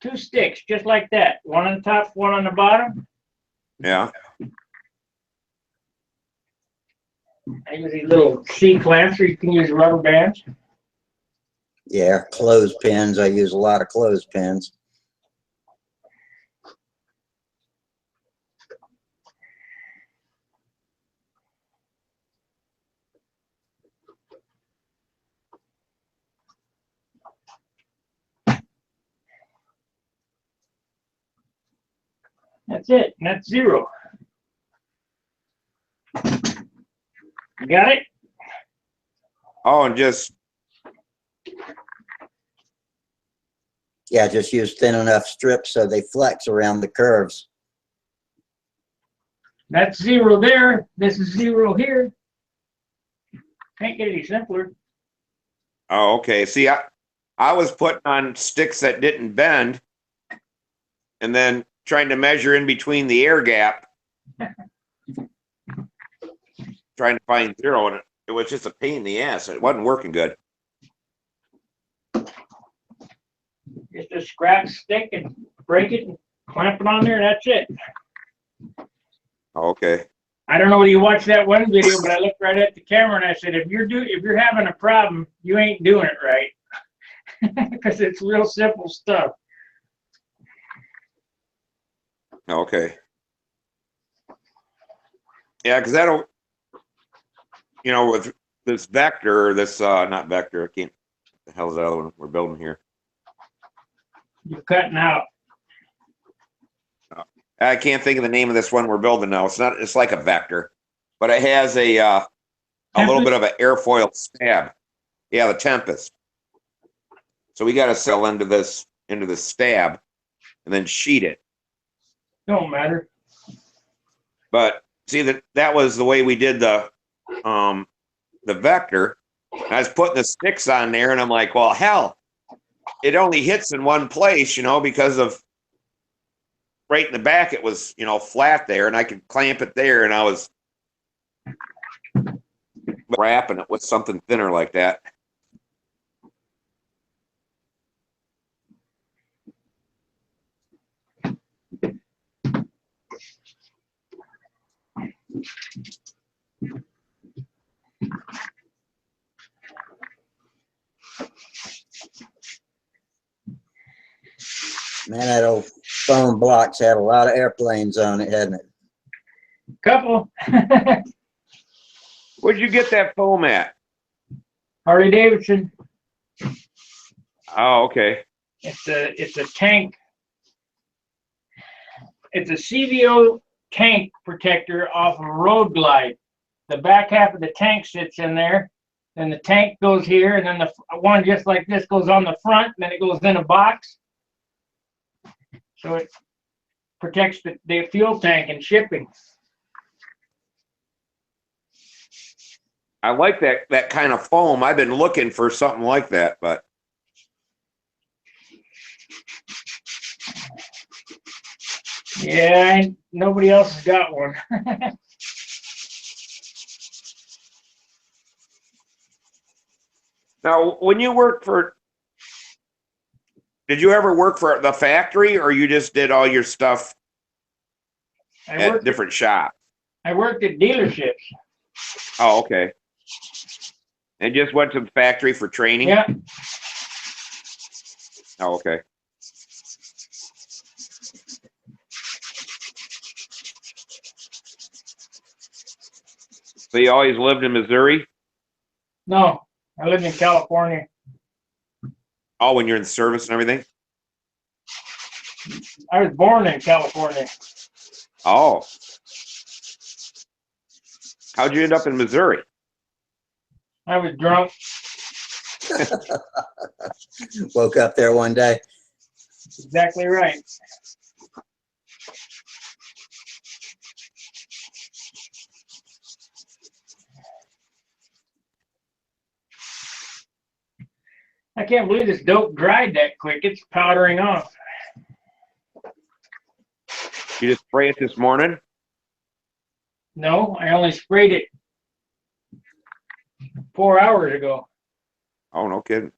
Two sticks, just like that. One on the top, one on the bottom. Yeah. I use these little C clamps, or you can use rubber bands. Yeah, clothespins. I use a lot of clothespins. That's it. And that's 0. You got it? Oh, and just, Yeah, just use thin enough strips so they flex around the curves. That's 0 there. This is 0 here. Can't get any simpler. oh, okay. See, I was putting on sticks that didn't bend and then trying to measure in between the air gap, trying to find 0, and it was just a pain in the ass. It wasn't working good. Just a scratch stick and break it and clamp it on there, and that's it. Oh, okay. I don't know whether you watched that one video, but I looked right at the camera and I said, if you're having a problem, you ain't doing it right. Because it's real simple stuff. Okay. Yeah, because that'll, with this vector, not vector, I can't, what the hell is the other one we're building here? You're cutting out. I can't think of the name of this one we're building now. It's like a vector, but it has a little bit of an airfoil stab. Yeah, the Tempest. So we got to sell into this stab and then sheet it. Don't matter. But see, that was the way we did the vector. And I was putting the sticks on there, and I'm like, well, hell, it only hits in one place, because of right in the back. It was, flat there, and I could clamp it there, and I was wrapping it with something thinner like that. Man, that old phone blocks had a lot of airplanes on it, hadn't it? Couple. Where'd you get that foam at? Harley Davidson. Oh, okay. It's a tank. It's a CVO tank protector off of a road glide. The back half of the tank sits in there. Then the tank goes here, and then the one just like this goes on the front, and then it goes in a box. So it protects the fuel tank and shipping. I like that kind of foam. I've been looking for something like that, but Yeah, nobody else has got one. now when you worked did you ever work for the factory, or you just did all your stuff at different shops? I worked at dealerships. Oh, okay. And just went to the factory for training? Yeah. Oh, okay. So you always lived in Missouri? No, I lived in California. Oh, when you're in service and everything? I was born in California. Oh. How'd you end up in Missouri? I was drunk. Woke up there one day. Exactly right. I can't believe this dope dried that quick. It's powdering off. You just spray it this morning? No, I only sprayed it 4 hours ago. Oh, no kidding.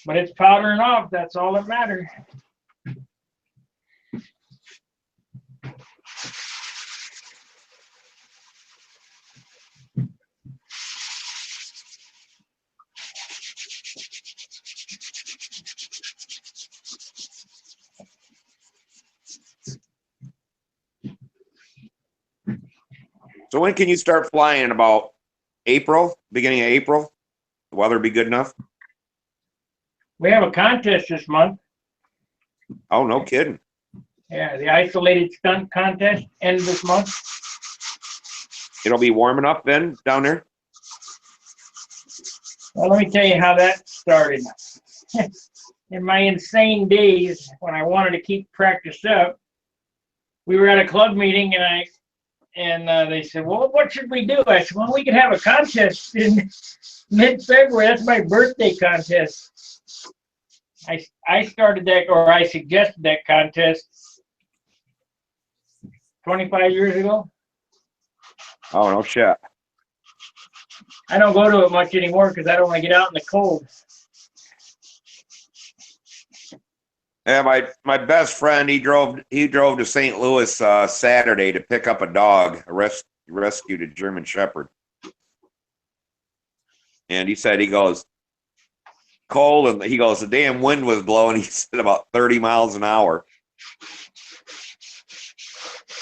But it's powdering off. That's all that matters. So when can you start flying? About April, beginning of April? The weather be good enough? We have a contest this month. Oh, no kidding. Yeah, the isolated stunt contest ends this month. It'll be warm enough then down there? Well, let me tell you how that started. In my insane days, when I wanted to keep practice up, we were at a club meeting, and they said, "Well, what should we do?" I said, "Well, we could have a contest in mid-February. That's my birthday contest." I started that, or I suggested that contest 25 years ago. Oh, no shit. I don't go to it much anymore because I don't want to get out in the cold. Yeah, my best friend, he drove to St. Louis Saturday to pick up a dog, rescued a German Shepherd. And he said, he goes, cold, and he goes, the damn wind was blowing. He said about 30 miles an hour.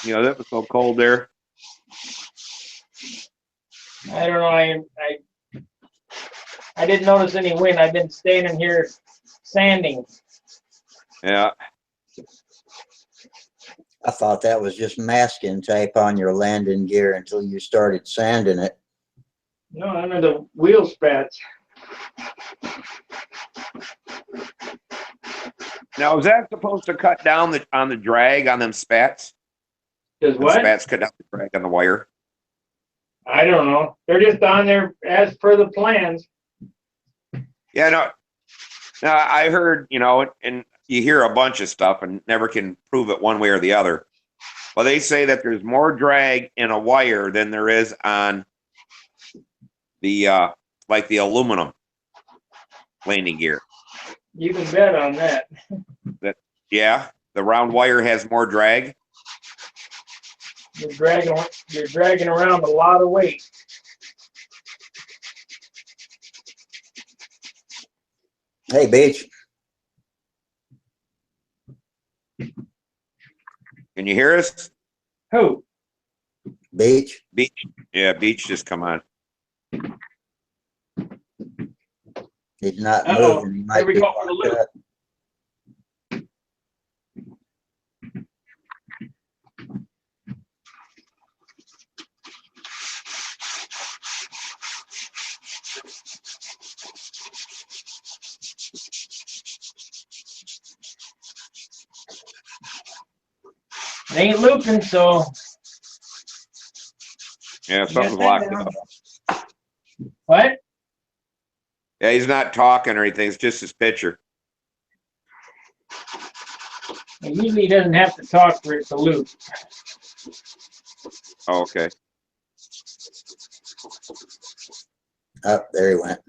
You know, that was so cold there. I don't know. I didn't notice any wind. I've been standing here sanding. Yeah. I thought that was just masking tape on your landing gear until you started sanding it. No, under the wheel spats. Now, is that supposed to cut down on the drag on them spats? Does The what? spats cut down the drag on the wire. I don't know. They're just on there as per the plans. Yeah, no. Now, I heard, you know, and you hear a bunch of stuff and never can prove it one way or the other. Well, they say that there's more drag in a wire than there is on the like the aluminum landing gear. You can bet on that. Yeah, the round wire has more drag. You're dragging around a lot of weight. Hey, Beach. Can you hear us? Who? Beach. Beach. Yeah, Beach just come on. He's not Uh-oh. moving. He Here might we be go for the locked loop. up. It ain't looping, so Yeah, you something's got that locked down. up. What? Yeah, he's not talking or anything. It's just his picture. Well, usually he doesn't have to talk for it to loop. Oh, okay. Oh, there he went.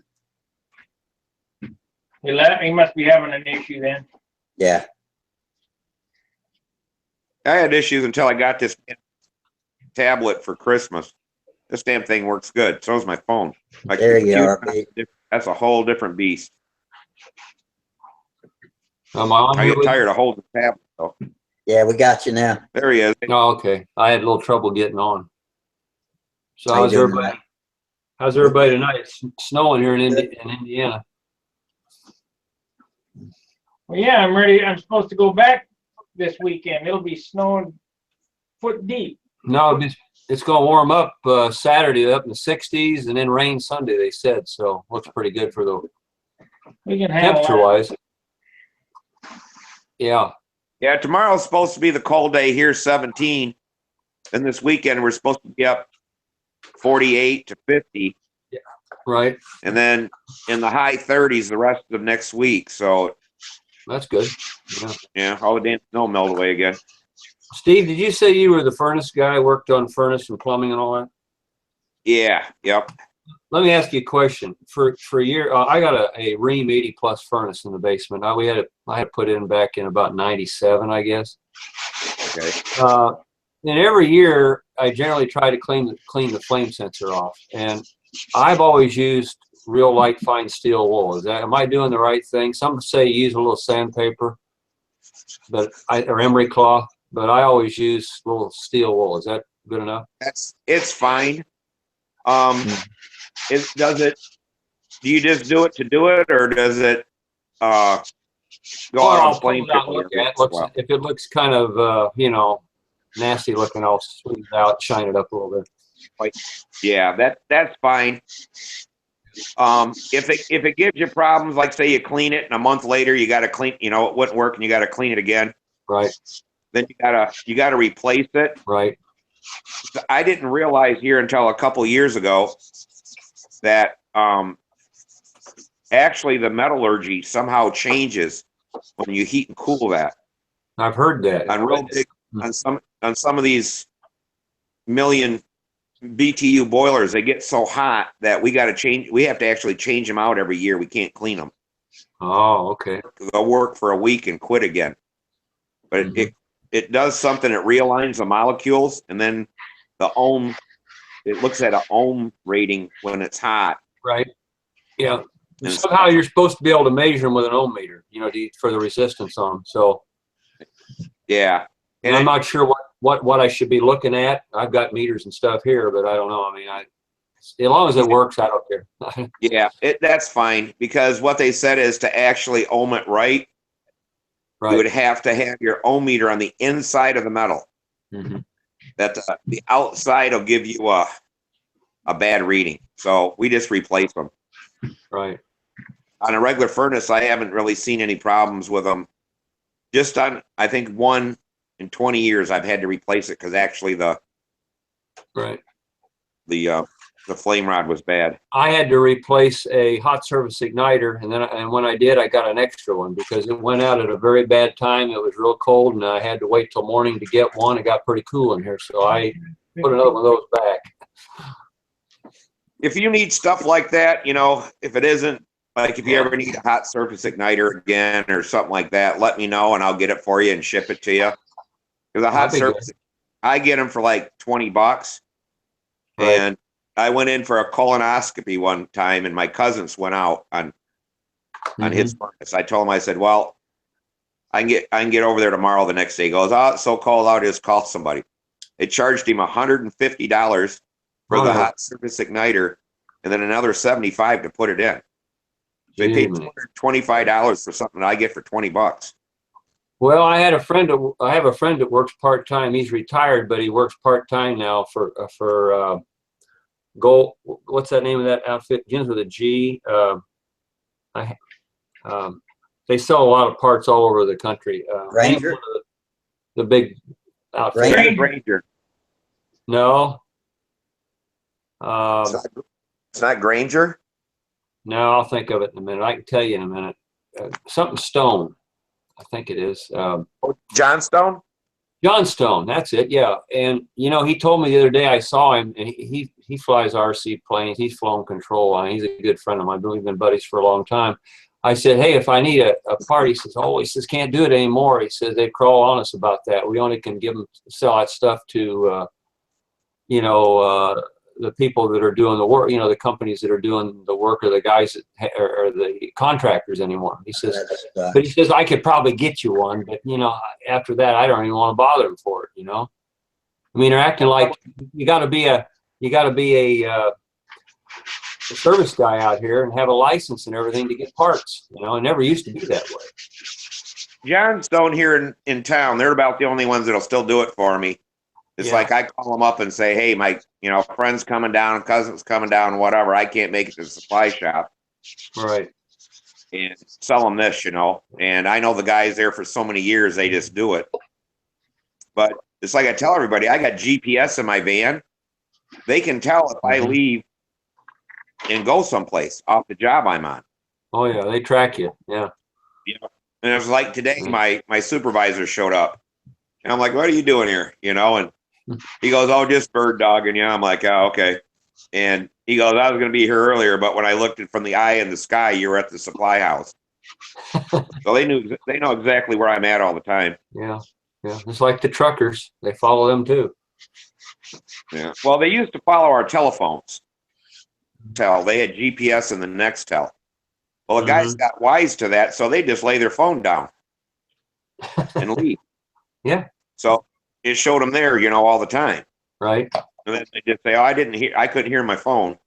He must be having an issue then. Yeah. I had issues until I got this tablet for Christmas. This damn thing works good. So is my phone. My There you are, computer, Beach. that's a whole different beast. Am I on I here get with- tired of holding the tablet, though. Yeah, we got you now. There he is. Oh, okay. I had a little trouble getting on. So How you how's doing everybody? tonight? How's everybody tonight? It's snowing here in Indiana. Well, yeah, I'm ready. I'm supposed to go back this weekend. It'll be snowing foot deep. No, it's going to warm up Saturday up in the 60s and then rain Sunday, they said. So looks pretty good for the We can handle temperature wise. Yeah. Yeah, tomorrow's supposed to be the cold day here, 17. Then this weekend, we're supposed to be up 48 to 50. Right. And then in the high 30s the rest of next week. So, That's good. Yeah. yeah, all the damn snow melt away again. Steve, did you say you were the furnace guy, worked on furnace and plumbing and all that? Yeah, yep. Let me ask you a question. For a year, I got a Ream 80 plus furnace in the basement. I had put in back in about 97, I guess. Okay. And every year, I generally try to clean the flame sensor off. And I've always used real light fine steel wool. Am I doing the right thing? Some say use a little sandpaper, or emery cloth, but I always use a little steel wool. Is that good enough? It's fine. Do you just do it to do it, or does it go out on flame? If it looks kind of nasty looking, I'll sweep it out, shine it up a little bit. Yeah, that's fine. If it gives you problems, like say you clean it and a month later you got to clean, it wouldn't work and you got to clean it again. Right. Then you gotta replace it. Right. I didn't realize here until a couple years ago that actually the metallurgy somehow changes when you heat and cool that. I've heard that. On some of these million BTU boilers, they get so hot that we have to actually change them out every year. We can't clean them. Oh, okay. They'll work for a week and quit again. But it does something. It realigns the molecules, and then it looks at an ohm rating when it's hot. Right. Yeah. And somehow you're supposed to be able to measure them with an ohm meter, for the resistance on them. So. Yeah. And I'm not sure what I should be looking at. I've got meters and stuff here, but I don't know. I mean, as long as it works, I don't care. Yeah, that's fine, because what they said is to actually ohm it right, you would have to have your ohm meter on the inside of the metal. That the outside will give you a bad reading. So we just replace them. Right. On a regular furnace, I haven't really seen any problems with them. Just on, I think, one in 20 years, I've had to replace it because actually the flame rod was bad. I had to replace a hot surface igniter, and when I did, I got an extra one because it went out at a very bad time. It was real cold, and I had to wait till morning to get one. It got pretty cool in here, so I put another one of those back. If you need stuff like that, if it isn't, like if you ever need a hot surface igniter again or something like that, let me know and I'll get it for you and ship it to you. Because a hot surface, I get them for like $20. Right. And I went in for a colonoscopy one time, and my cousins went out on his furnace. I told him, I said, well, I can get over there tomorrow. The next day, he goes, oh, it's so cold out, just call somebody. They charged him $150 for the hot surface igniter, and then another $75 to put it in. They paid $225 for something that I get for $20. Well, I have a friend that works part time. He's retired, but he works part time now for Gold. What's that name of that outfit? Begins with a G. They sell a lot of parts all over the country. Ranger. The big outfit. Ranger. No. It's not Granger. No, I'll think of it in a minute. I can tell you in a minute. Something Stone, I think it is. John Stone? John Stone, that's it, yeah. And, he told me the other day, I saw him, and he flies RC planes. He's flown control line. He's a good friend of mine. We've been buddies for a long time. I said, hey, if I need a part, he says, can't do it anymore. He says, they crawl on us about that. We only can sell that stuff to, the people that are doing the work, the companies that are doing the work, or the guys that are the contractors anymore. He says, but he says, I could probably get you one, but after that, I don't even want to bother him for it. I mean, they're acting like you got to be a service guy out here and have a license and everything to get parts. It never used to be that way. John Stone here in town, they're about the only ones that'll still do it for me. It's like I call them up and say, hey, my friend's coming down, cousin's coming down, whatever. I can't make it to the supply shop. Right. And sell them this, And I know the guys there for so many years, they just do it. But it's like I tell everybody, I got GPS in my van. They can tell if I leave and go someplace off the job I'm on. Oh, yeah, they track you. Yeah. And it was like today, my supervisor showed up. And I'm like, what are you doing here? And he goes, oh, just bird dogging. I'm like, oh, okay. And He goes, I was going to be here earlier, but when I looked from the eye in the sky, you were at the supply house. So they know exactly where I'm at all the time. Yeah. Yeah. It's like the truckers. They follow them too. Yeah. Well, they used to follow our telephones. They had GPS in the Nextel. Well, the guys got wise to that, so they just lay their phone down and leave. Yeah. So it showed them there, all the time. Right. And then they just say, "Oh, I couldn't hear my phone."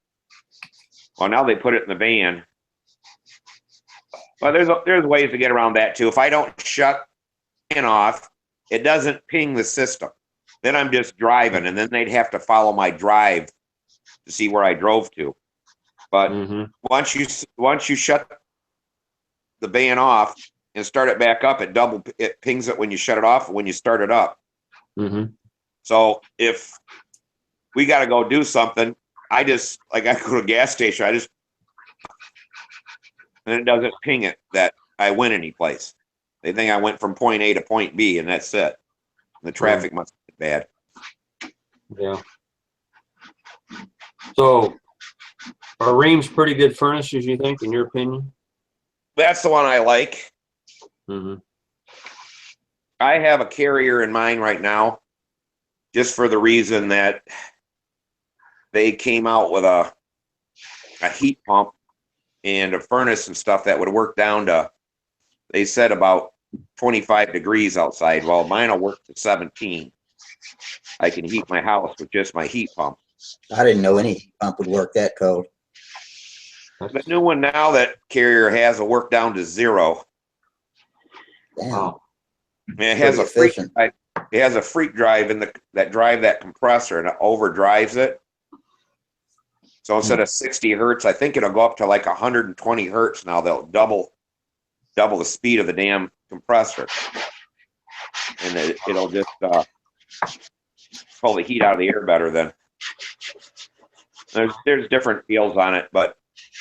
Well, now they put it in the van. Well, there's ways to get around that too. If I don't shut it off, it doesn't ping the system. Then I'm just driving, and then they'd have to follow my drive to see where I drove to. But once you shut the van off and start it back up, it pings it when you shut it off and when you start it up. So if we got to go do something, I go to a gas station, and it doesn't ping it that I went any place. They think I went from point A to point B, and that's it. The traffic must be bad. Yeah. So are Reams pretty good furnaces, you think, in your opinion? That's the one I like. I have a Carrier in mind right now, just for the reason that they came out with a heat pump and a furnace and stuff that would work down to, they said, about 25 degrees outside. Well, mine will work to 17. I can heat my house with just my heat pump. I didn't know any heat pump would work that cold. The new one now that Carrier has will work down to 0. Damn. Wow. It has a freak drive. It has a freak drive that drive that compressor, and it overdrives it. So instead of 60 hertz, I think it'll go up to like 120 hertz now. They'll double the speed of the damn compressor, and it'll just pull the heat out of the air better. Than there's different feels on it, but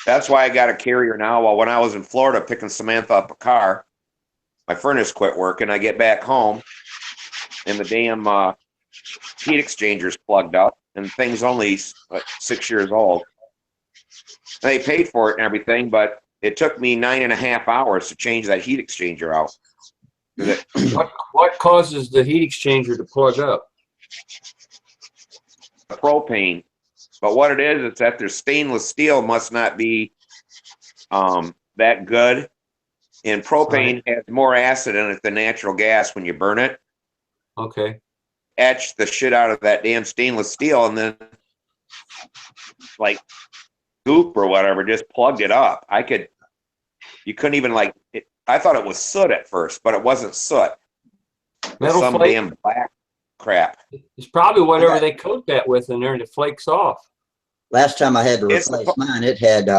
that's why I got a Carrier now. Well, when I was in Florida picking Samantha up a car, my furnace quit working. I get back home, and the damn heat exchanger's plugged up, and thing's only 6 years old. They paid for it and everything, but it took me 9.5 hours to change that heat exchanger out. What causes the heat exchanger to plug up? Propane. But what it is that their stainless steel must not be that good. And propane has more acid in it than natural gas when you burn it. Okay. Etch the shit out of that damn stainless steel, and then like goop or whatever just plugged it up. You couldn't even I thought it was soot at first, but it wasn't soot. Metal some flake? damn black crap. It's probably whatever they coat that with in there, and it flakes off. Last time I had to replace mine, it had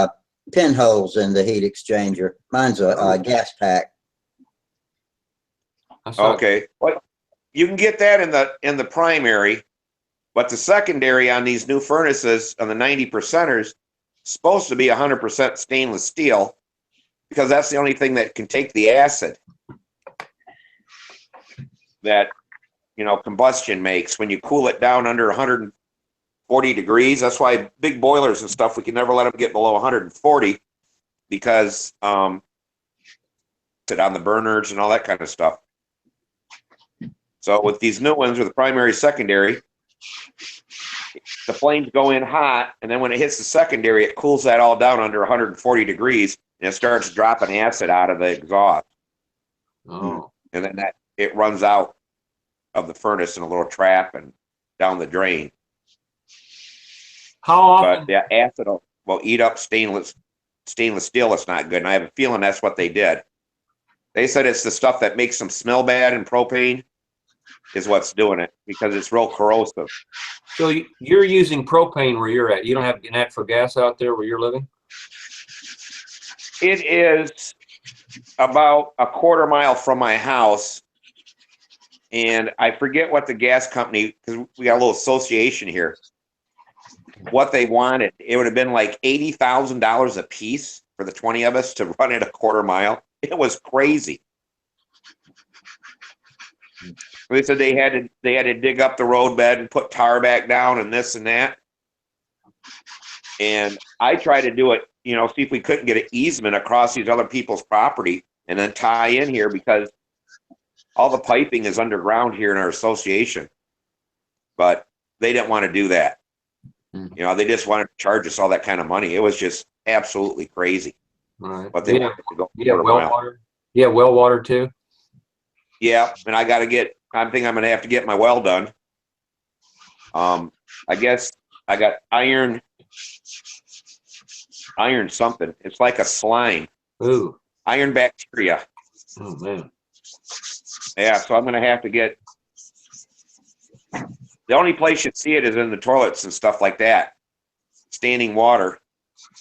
pinholes in the heat exchanger. Mine's a gas pack. Okay. Well, you can get that in the primary, but the secondary on these new furnaces on the 90%ers supposed to be 100% stainless steel, because that's the only thing that can take the acid that combustion makes when you cool it down under 140 degrees. That's why big boilers and stuff, we can never let them get below 140, because sit on the burners and all that kind of stuff. So with these new ones with the primary secondary, the flames go in hot, and then when it hits the secondary, it cools that all down under 140 degrees, and it starts dropping acid out of the exhaust. And then it runs out of the furnace in a little trap and down the drain. How often? But the acid will eat up stainless steel. It's not good, and I have a feeling that's what they did. They said it's the stuff that makes them smell bad in propane is what's doing it, because it's real corrosive. So you're using propane where you're at. You don't have natural gas out there where you're living? It is about a quarter mile from my house, and I forget what the gas company, because we got a little association here, what they wanted. It would have been like $80,000 a piece for the 20 of us to run it a quarter mile. It was crazy. They said they had to dig up the roadbed and put tar back down and this and that. And I tried to do it, you know, see if we couldn't get an easement across these other people's property and then tie in here, because all the piping is underground here in our association. But they didn't want to do that. You know, they just wanted to charge us all that kind of money. It was just absolutely crazy. Right. But they wanted to go well water. Yeah, well water too. Yeah, and I got to get. I think I'm going to have to get my well done. I guess I got iron something. It's like a slime. Ooh. Iron bacteria. Oh man. Yeah, so I'm going to have to get. The only place you'd see it is in the toilets and stuff like that, standing water.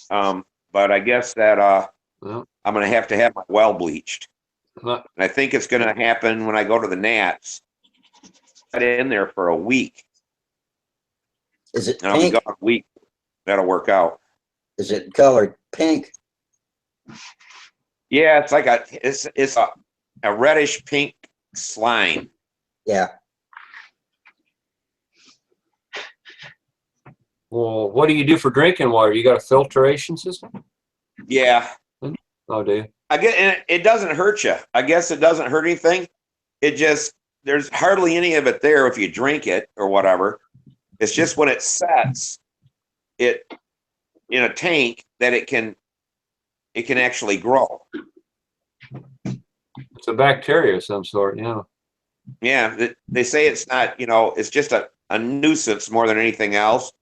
But I guess that Well, I'm going to have my well bleached. uh, And I think it's going to happen when I go to the Nats. Got in there for a week. Is it And I'll be pink? gone a week. That'll work out. Is it colored pink? Yeah, it's like it's a reddish pink slime. Yeah. well, what do you do for drinking water? You got a filtration system? Yeah. Oh, do you? I get, and it doesn't hurt you. I guess it doesn't hurt anything. It just, there's hardly any of it there if you drink it or whatever. It's just when it sets it in a tank that it can actually grow. It's a bacteria of some sort, yeah. Yeah, they say it's not, you know, it's just a nuisance more than anything else.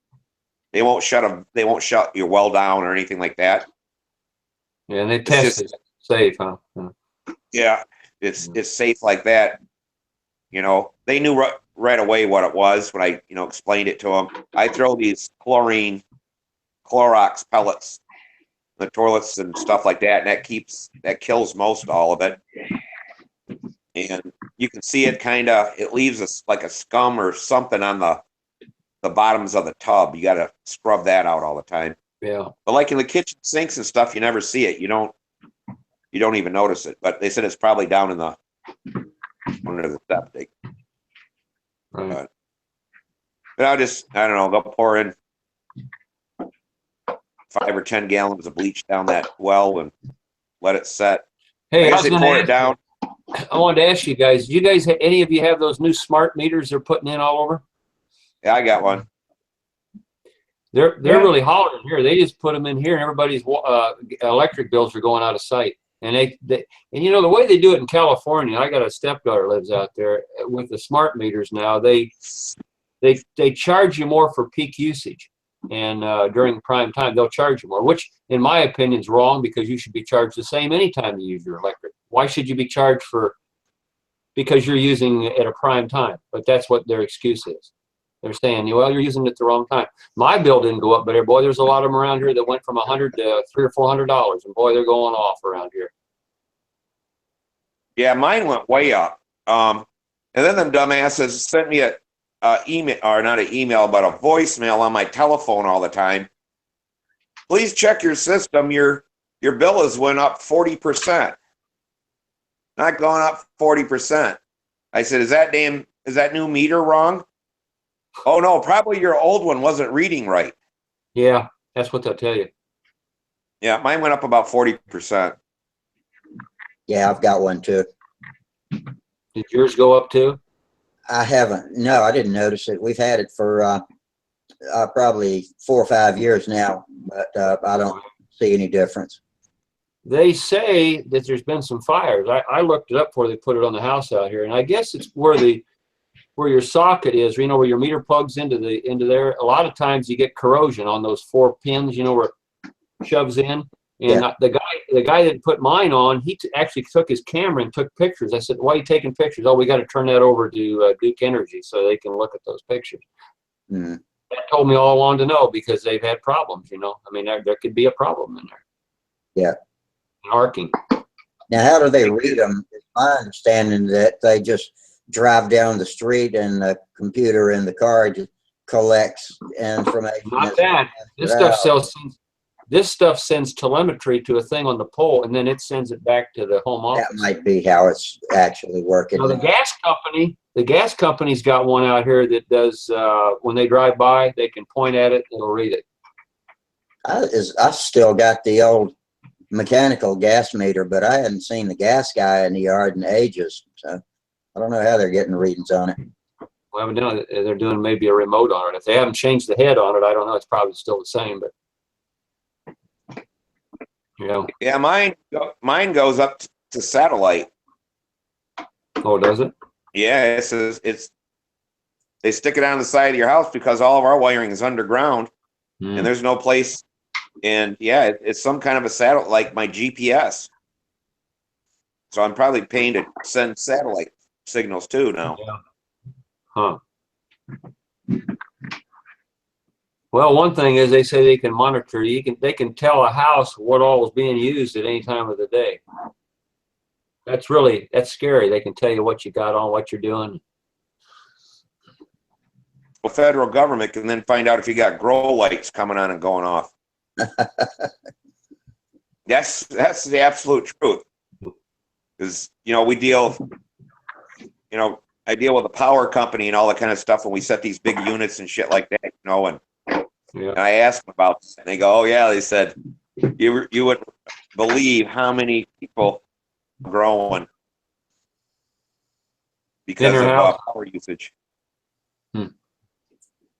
They won't shut your well down or anything like that. Yeah, and they test it safe, huh? Yeah. Yeah, it's safe like that. You know, they knew right away what it was when I, you know, explained it to them. I throw these Clorox pellets in the toilets and stuff like that, and that kills most all of it. And you can see it it leaves like a scum or something on the bottoms of the tub. You got to scrub that out all the time. Yeah. But like in the kitchen sinks and stuff, you never see it. You don't even notice it. But they said it's probably down in under the septic. Right. But I don't know, they'll pour in 5 or 10 gallons of bleach down that well and let it set. Hey, I guess they pour it down. I wanted to ask you guys, do you guys, any of you have those new smart meters they're putting in all over? Yeah, I got one. They're really hollering here. They just put them in here, and everybody's electric bills are going out of sight. And and you know the way they do it in California. I got a stepdaughter lives out there with the smart meters now. They charge you more for peak usage, and during prime time they'll charge you more, which in my opinion is wrong, because you should be charged the same anytime you use your electric. Why should you be charged because you're using it at a prime time? But that's what their excuse is. They're saying, well, you're using it at the wrong time. My bill didn't go up, but boy, there's a lot of them around here that went from $100 to $300 or $400, and boy, they're going off around here. Yeah, mine went way up. And then them dumbasses sent me a email, or not an email, but a voicemail on my telephone all the time. Please check your system. Your bill has went up 40%. Not going up 40%. I said, is that new meter wrong? Oh no, probably your old one wasn't reading right. Yeah, that's what they'll tell you. Yeah, mine went up about 40%. Yeah, I've got one too. Did yours go up too? I haven't. No, I didn't notice it. We've had it for probably 4 or 5 years now, but I don't see any difference. They say that there's been some fires. I looked it up before they put it on the house out here, and I guess it's where your socket is, you know, where your meter plugs into there. A lot of times you get corrosion on those 4 pins, you know, where it shoves in. And Yeah. the guy that put mine on, he actually took his camera and took pictures. I said, why are you taking pictures? Oh, we got to turn that over to Duke Energy so they can look at those pictures. Mm. That told me all along to know, because they've had problems, you know. I mean, there could be a problem in there. Yeah. Arcing. Now, how do they read them? It's my understanding that they just drive down the street and the computer in the car just collects information. Not that. This stuff sends telemetry to a thing on the pole, and then it sends it back to the home office. That might be how it's actually working. Now, the gas company's got one out here that does, when they drive by, they can point at it and it'll read it. I still got the old mechanical gas meter, but I hadn't seen the gas guy in the yard in ages. So I don't know how they're getting readings on it. Well, evidently they're doing maybe a remote on it. If they haven't changed the head on it, I don't know. It's probably still the same, but you know. Yeah, mine goes up to satellite. Oh, does it? Yeah, it's they stick it on the side of your house because all of our wiring is underground, and there's no place. And yeah, it's some kind of a satellite, like my GPS. So I'm probably paying to send satellite signals too now. Yeah. Huh. Well, one thing is they say they can monitor. They can tell a house what all is being used at any time of the day. That's scary. They can tell you what you got on, what you're doing. The federal government can then find out if you got grow lights coming on and going off. That's the absolute truth. Because we deal, I deal with a power company and all that kind of stuff when we set these big units and shit like that, and Yeah. I ask them about it, and they go, "Oh yeah," they said, "You would believe how many people are growing because of power usage."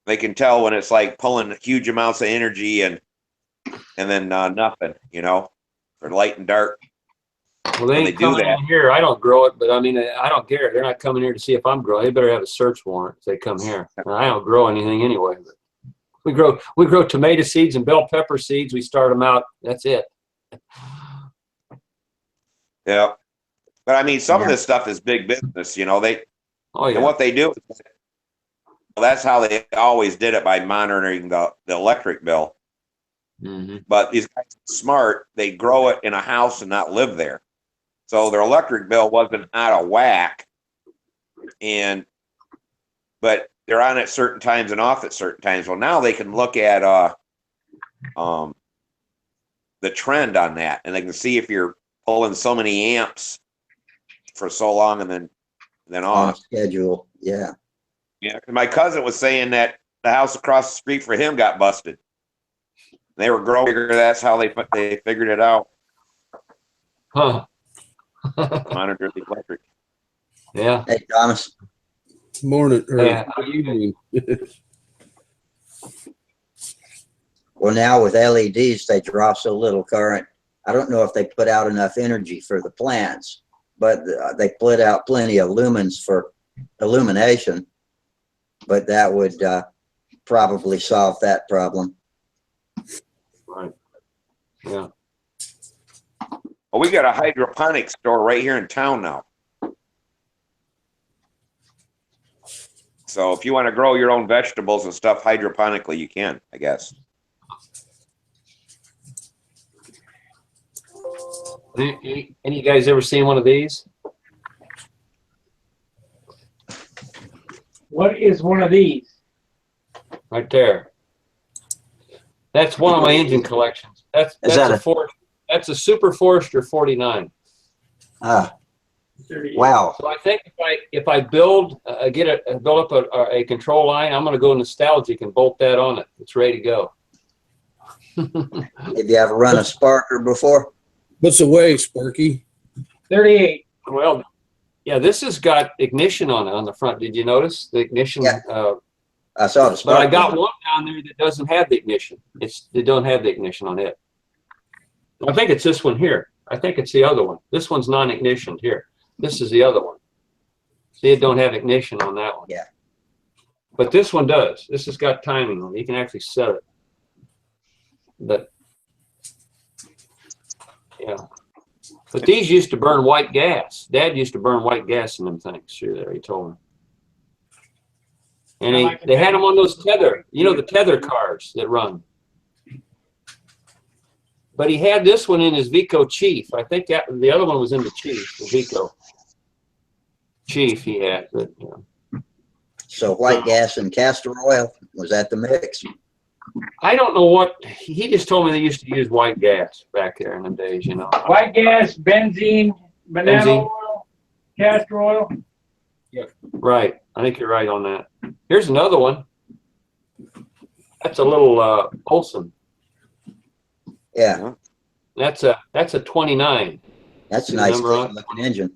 They can tell when it's like pulling huge amounts of energy and then nothing, for light and dark. Well, they ain't coming in here. I don't grow it, but I mean, I don't care. They're not coming here to see if I'm growing. They better have a search warrant if they come here. And I don't grow anything anyway. But we grow tomato seeds and bell pepper seeds. We start them out. That's it. Yeah, but I mean, some of this stuff is big business. They Oh yeah. And what they do, that's how they always did it, by monitoring the electric bill. But these guys are smart. They grow it in a house and not live there. So their electric bill wasn't out of whack. But they're on at certain times and off at certain times. Well, now they can look at the trend on that, and they can see if you're pulling so many amps for so long and then off. On schedule, yeah. Yeah, my cousin was saying that the house across the street for him got busted. They were growing. That's how they figured it out. Huh. Monitor the electric. Yeah. Hey, Thomas. Morning. Yeah. Evening. Well, now with LEDs, they draw so little current. I don't know if they put out enough energy for the plants, but they put out plenty of lumens for illumination. But that would probably solve that problem. Right. Yeah. Well, we got a hydroponics store right here in town now. So if you want to grow your own vegetables and stuff hydroponically, you can, I guess. Any of you guys ever seen one of these? What is one of these? Right there. That's one of my engine collections. That's a Super Forester 49. Ah, wow. So I think if I build build up a control line, I'm going to go nostalgic and bolt that on it. It's ready to go. Have you ever run a Sparker before? What's the way, Sparky? 38. Well, yeah, this has got ignition on the front. Did you notice the ignition? Yeah. I saw the Sparker. But I got one down there that doesn't have the ignition. They don't have the ignition on it. I think it's this one here. I think it's the other one. This one's non-ignition here. This is the other one. See, it don't have ignition on that one. Yeah. But this one does. This has got timing on it. You can actually set it. But yeah. But these used to burn white gas. Dad used to burn white gas in them things. Sure, there, he told me. And they had them on those tether, the tether cars that run. But he had this one in his Vico Chief. I think the other one was in the Chief, the Vico Chief he had. But, So white gas and castor oil, was that the mix? I don't know what, he just told me they used to use white gas back there in the days, White gas, benzene, banana oil, castor oil. Yeah. Right. I think you're right on that. Here's another one. That's a little Olson. Yeah, That's a 29. that's a See the nice number on it? looking engine.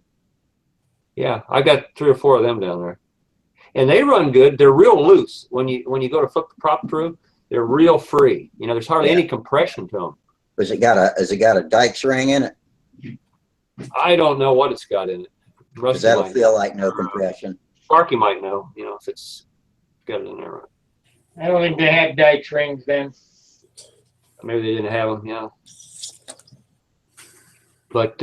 Yeah, I got 3 or 4 of them down there, and they run good. They're real loose when you go to flip the prop through. They're real free. You know, there's hardly any compression to them. Has it got a Dykes ring in it? I don't know what it's got in it. Because Rusty that'll might feel know. like no compression. Sparky might know. You know, if it's got it in there. I don't think they had Dykes rings then. Maybe they didn't have them. Yeah. But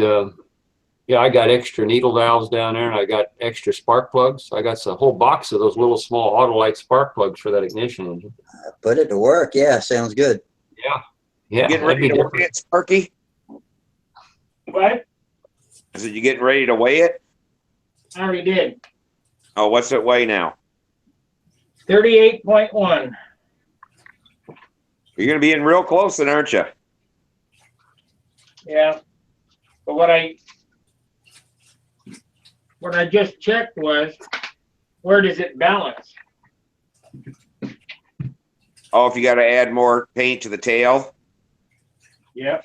yeah, I got extra needle valves down there, and I got extra spark plugs. I got a whole box of those little small Autolite spark plugs for that ignition engine. Put it to work. Yeah, sounds good. Yeah. Yeah. Getting That'd ready be to weigh different. it, Sparky? What? I said, you getting ready to weigh it? I already did. Oh, what's it weigh now? 38.1. You're going to be in real close then, aren't you? Yeah. But what I just checked was, where does it balance? Oh, if you got to add more paint to the tail? Yep.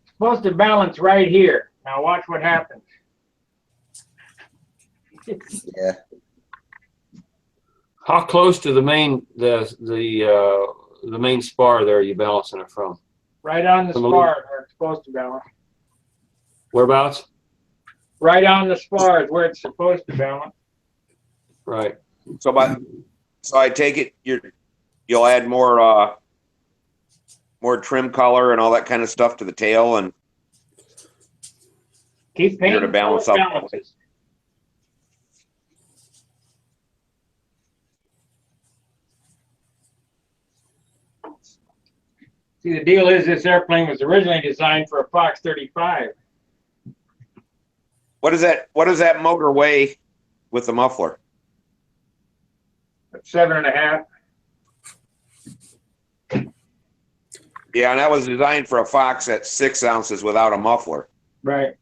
Supposed to balance right here. Now watch what happens. Yeah. How close to the main the main spar there are you balancing it from? Right on the spar where it's supposed to balance. Whereabouts? Right on the spar is where it's supposed to balance. Right. So I take it you'll add more trim color and all that kind of stuff to the tail and Keep painting to balance so it out. balances. See, the deal is this airplane was originally designed for a Fox 35. What does that motor weigh with the muffler? At 7.5. Yeah, and that was designed for a Fox at 6 ounces without a muffler. Right.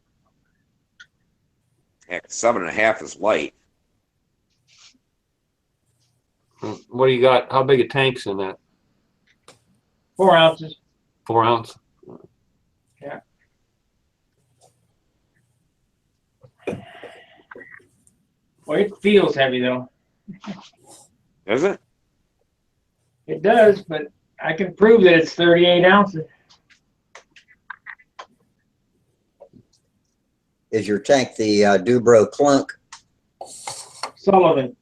Heck, 7.5 is light. What do you got? How big a tank's in that? 4 ounces. 4 ounce? Yeah. Well, it feels heavy though. Does it? It does, but I can prove that it's 38 ounces. Is your tank the Dubro Clunk? Sullivan.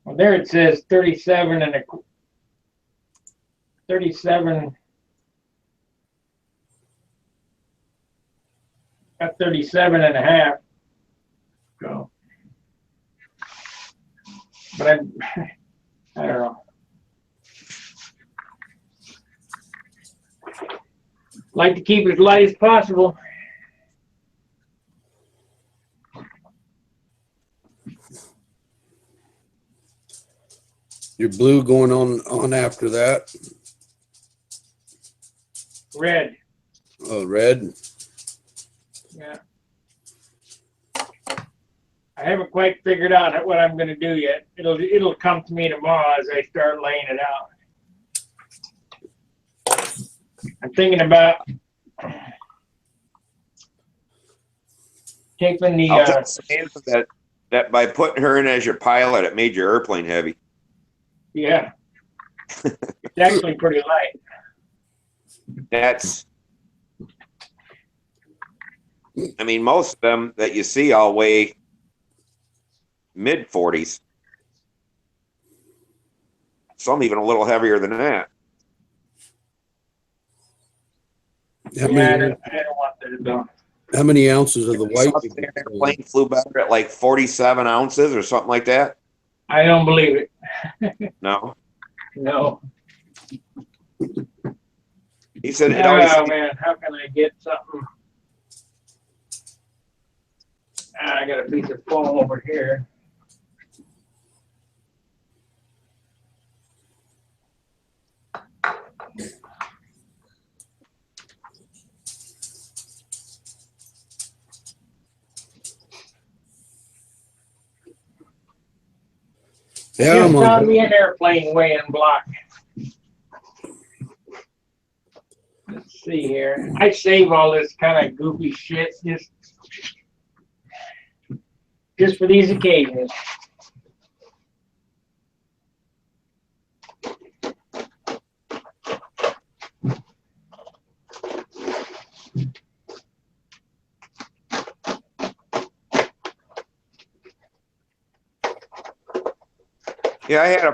Well, there it says 37 and a 37. Got 37.5. So, but I don't know. Like to keep it as light as possible. Your blue going on after that. Red. Oh, red. Yeah. I haven't quite figured out what I'm going to do yet. It'll come to me tomorrow as I start laying it out. I'm thinking about taking the I'll tell Samantha that by putting her in as your pilot, it made your airplane heavy. yeah. It's actually pretty light. I mean, most of them that you see all weigh mid 40s. Some even a little heavier than that. How Yeah, many, I don't want that to go. how many ounces of the white? Their airplane flew better at like 47 ounces or something like that. I don't believe it. No, No. he said it always. Oh man, how can I get something? I got a piece of foam over here. Yeah, Just I'm found on. me an airplane weighing block. Let's see here. I save all this kind of goofy shit just for these occasions. Yeah, I had a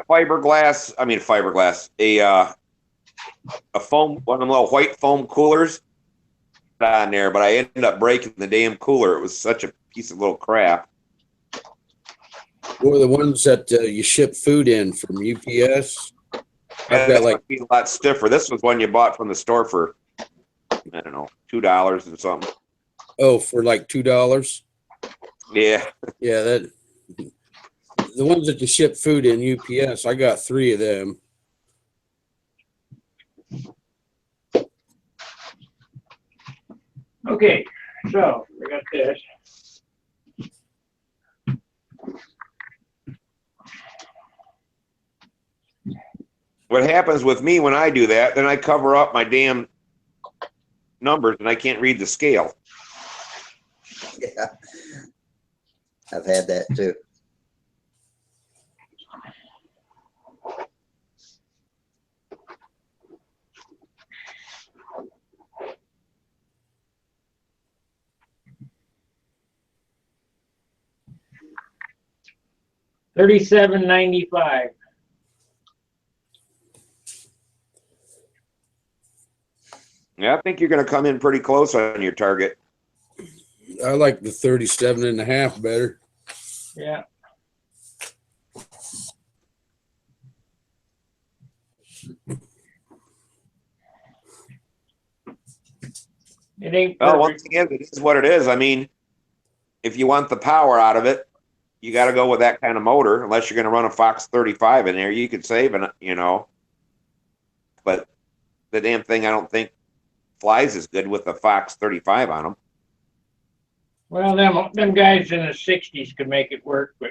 a foam, one of them little white foam coolers on there, but I ended up breaking the damn cooler. It was such a piece of little crap. What are the ones that you ship food in from UPS? Yeah, I've got this like, might be a lot stiffer. This was one you bought from the store for, I don't know, $2 or something. oh, for like $2. Yeah. Yeah, that the ones that you ship food in UPS. I got 3 of them. Okay, so we got this. What happens with me when I do that, then I cover up my damn numbers and I can't read the scale. Yeah. I've had that too. $37.95. Yeah, I think you're going to come in pretty close on your target. I like the 37.5 better. Yeah. It ain't Well, once perfect. again, it is what it is. I mean, if you want the power out of it, you got to go with that kind of motor. Unless you're going to run a Fox 35 in there, you could save it, you know. But the damn thing, I don't think flies as good with a Fox 35 on them. Well, them guys in the 60s could make it work, but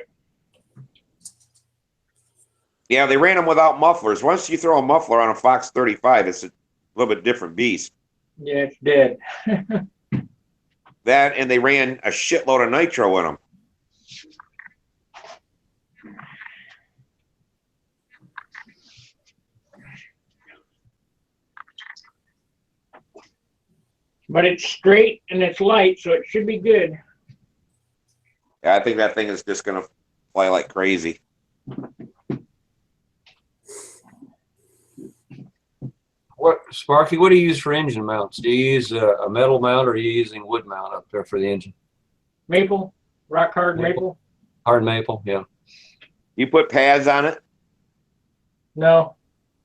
Yeah, they ran them without mufflers. Once you throw a muffler on a Fox 35, it's a little bit different beast. yeah, it's dead. That, and they ran a shitload of nitro in them. But it's straight and it's light, so it should be good. Yeah, I think that thing is just going to fly like crazy. What, Sparky, what do you use for engine mounts? Do you use a metal mount or are you using wood mount up there for the engine? Maple, rock hard maple. Hard maple, yeah. You put pads on it? No,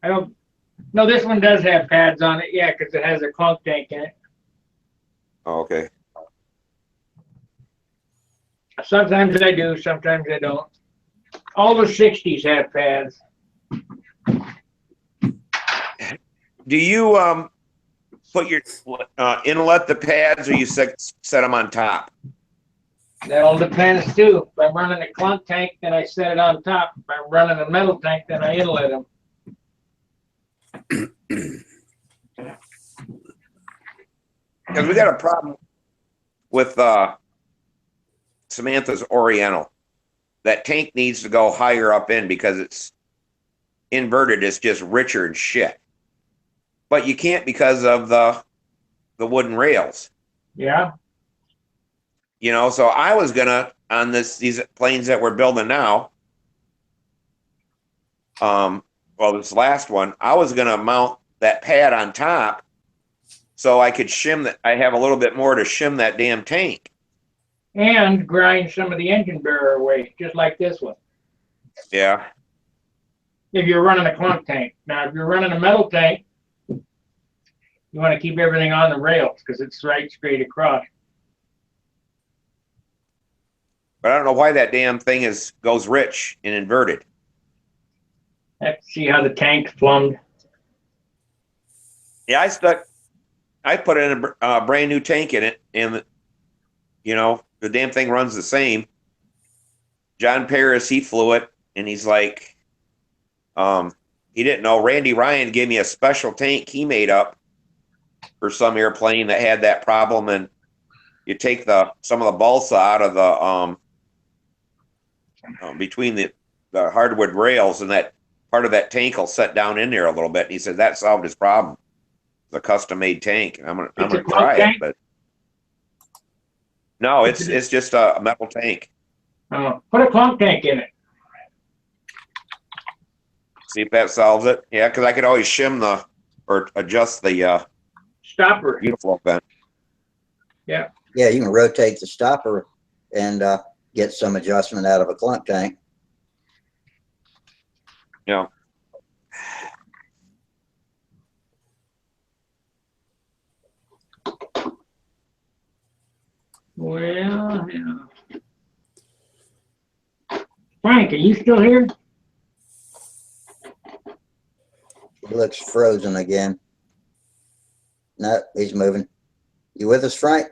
I don't. No, this one does have pads on it. Yeah, because it has a clunk tank in it. Oh, okay. Sometimes I do, sometimes I don't. All the 60s have pads. Do you put your inlet the pads, or you set them on top? That all depends too. If I'm running a clunk tank, then I set it on top. If I'm running a metal tank, then I inlet them. Because we got a problem with Samantha's Oriental. That tank needs to go higher up in because it's inverted. It's just richer and shit. But you can't because of the wooden rails. Yeah. You know, so I was gonna on these planes that we're building now. Well, this last one, I was gonna mount that pad on top so I could shim that. I have a little bit more to shim that damn tank. And grind some of the engine bearer away, just like this one. Yeah. If you're running a clunk tank. Now, if you're running a metal tank, you want to keep everything on the rails because it's right straight across. But I don't know why that damn thing goes rich and inverted. Have to see how the tank's plumbed. Yeah, I put in a brand new tank in it, and you know the damn thing runs the same. John Paris, he flew it. and he's like, he didn't know. Randy Ryan gave me a special tank he made up for some airplane that had that problem, and you take some of the balsa out of the between the hardwood rails, and that part of that tank will set down in there a little bit. And he said that solved his problem. The custom made tank. I'm gonna try it, but no, it's just a metal tank. Put a clunk tank in it. See if that solves it. Yeah, because I could always shim or adjust the Stopper. uniform vent. Yeah. Yeah, you can rotate the stopper and get some adjustment out of a clunk tank. Yeah. Well, yeah. Frank, are you still here? He looks frozen again. No, he's moving. You with us, Frank?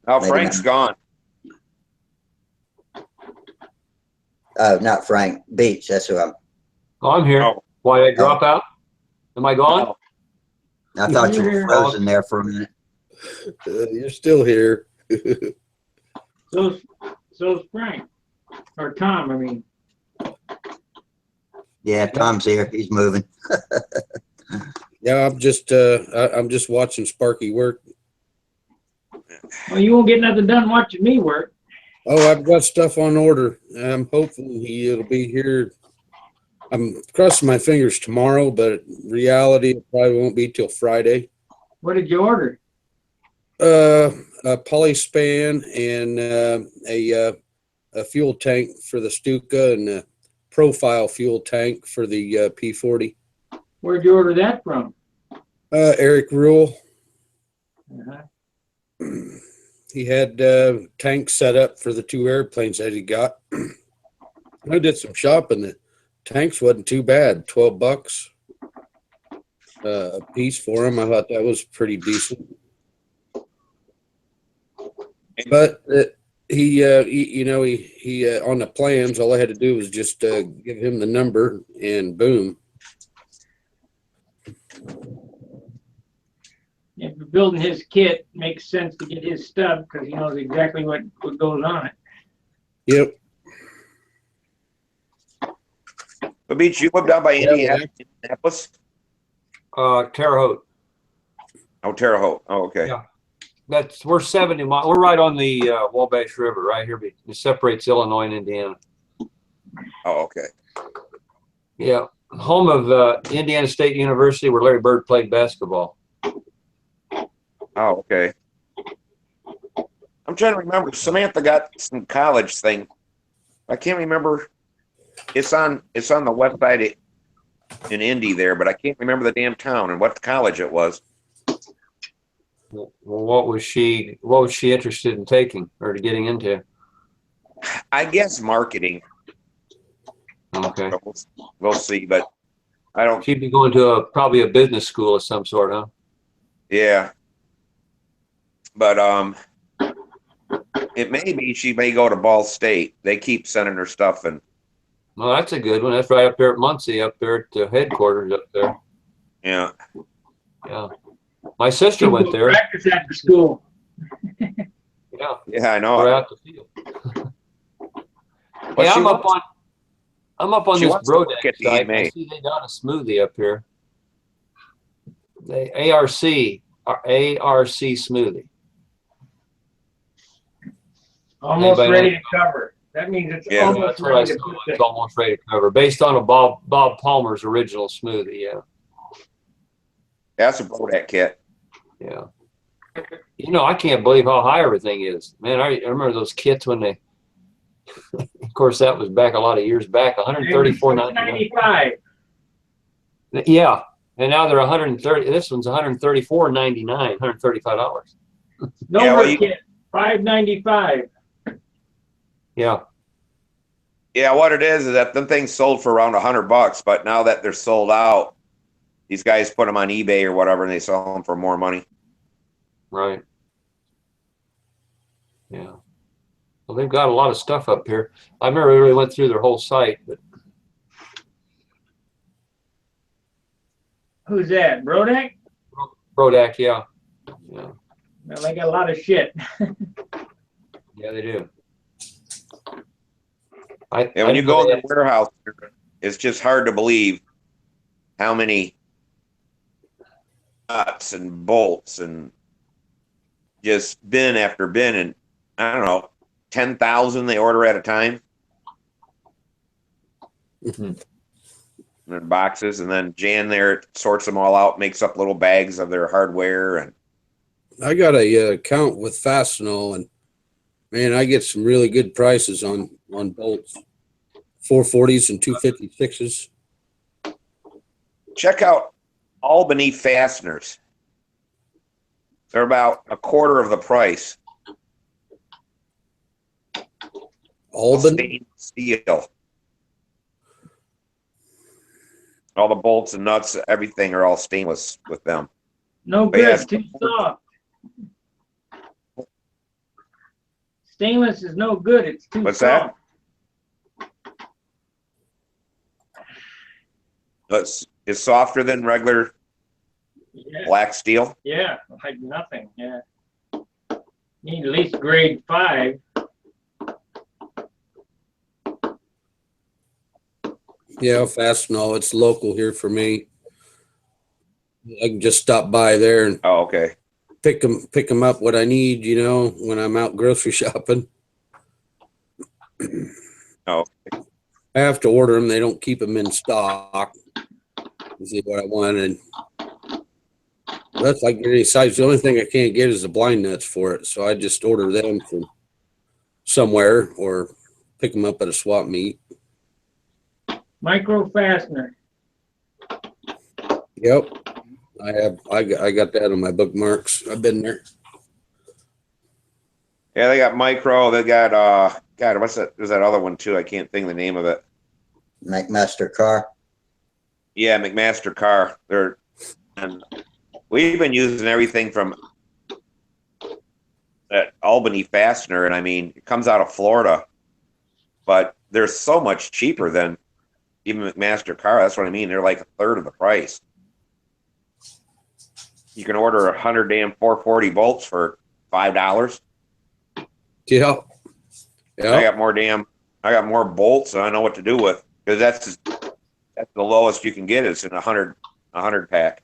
Oh, Maybe Frank's not. gone. Oh, not Frank. Beach. That's who I'm. Oh, I'm here. Oh. Why did I drop out? Am I gone? No. I thought you were frozen there for a minute. You're still here. So's Frank. Or Tom, I mean. Yeah, Tom's here. He's moving. Yeah, I'm just watching Sparky work. Well, you won't get nothing done watching me work. Oh, I've got stuff on order. I'm hoping it'll be here. I'm crossing my fingers tomorrow, but reality it probably won't be till Friday. What did you order? A polyspan and a fuel tank for the Stuka and a profile fuel tank for the P40. Where'd you order that from? Eric Rule. Uh-huh. He had tanks set up for the two airplanes that he got. I did some shopping. The tanks wasn't too bad. $12 a piece for him. I thought that was pretty decent. But he on the plans, all I had to do was just give him the number and boom. If you're building his kit, it makes sense to get his stuff because he knows exactly what goes on it. Yep. But Beach, you live down by Indianapolis? Terre Haute. Oh, Terre Haute. Oh, okay. Yeah. We're 70 miles. We're right on the Wabash River, right here. It separates Illinois and Indiana. Oh, okay. Yeah. Home of Indiana State University, where Larry Bird played basketball. Oh, okay. I'm trying to remember. Samantha got some college thing. I can't remember. It's on the west side in Indy there, but I can't remember the damn town and what college it was. Well, what was she interested in taking or getting into? I guess marketing. Okay. We'll see, but I don't. She'd be going to probably a business school of some sort, huh? Yeah. But it may be she may go to Ball State. They keep sending her stuff, and Well, that's a good one. That's right up there at Muncie, up there at the headquarters up there. yeah. Yeah. My sister went there. Practice after school. Yeah. Yeah, I know. We're out the field. Well, Yeah, she I'm up on she this wants to work Brodeck at the site. EMA. I see they got a smoothie up here. The ARC smoothie. Almost Anybody ready know? to cover. That means it's Yeah, almost That's what I ready to saw. put It's the, almost ready to cover, based on a Bob Palmer's original smoothie. Yeah, That's a Brodeck kit. yeah. You know, I can't believe how high everything is, man. I remember those kits when they. Of course, that was back a lot of years back. $134.99. Yeah, and now they're 130. This one's $134.99. $135. no Yeah, well, you- kit, $5.95. Yeah. Yeah, what it is that them things sold for around $100, but now that they're sold out, these guys put them on eBay or whatever, and they sell them for more money. Right. Yeah. Well, they've got a lot of stuff up here. I remember we really went through their whole site, but Who's that? Brodak? Brodak, yeah. Yeah, Well, they got a lot of shit. yeah, they do. And when you go in the warehouse, it's just hard to believe how many nuts and bolts and just bin after bin, and I don't know, 10,000 they order at a time. Mhm. In boxes, and then Jan there sorts them all out, makes up little bags of their hardware. And I got a account with Fastenal, and man, I get some really good prices on bolts, 440s and 256s. check out Albany fasteners. They're about a quarter of the price. Albany. Stainless steel. All the bolts and nuts, everything are all stainless with them. No But yeah, good, too soft. Stainless is no good, it's too What's soft. It's softer than regular Yeah, black steel. yeah, like nothing, yeah. Need at least grade 5. Yeah, Fastenal. It's local here for me. I can just stop by there and Oh, okay. pick them up what I need, you know, when I'm out grocery shopping. Oh, I have to order them. They don't keep them in stock. This is what I wanted. That's like any size. The only thing I can't get is the blind nuts for it. So I just order them from somewhere or pick them up at a swap meet. Micro fastener. Yep. I got that on my bookmarks. I've been there. yeah, they got micro. They got God, what's that? There's that other one too. I can't think of the name of it. McMaster car. Yeah, McMaster car. And we've been using everything from that Albany fastener, and I mean, it comes out of Florida, but they're so much cheaper than even McMaster car. That's what I mean. They're like a third of the price. You can order 100 damn 440 bolts for $5. Yeah. Yeah. I got more bolts than I know what to do with, because that's the lowest you can get is in a 100 pack.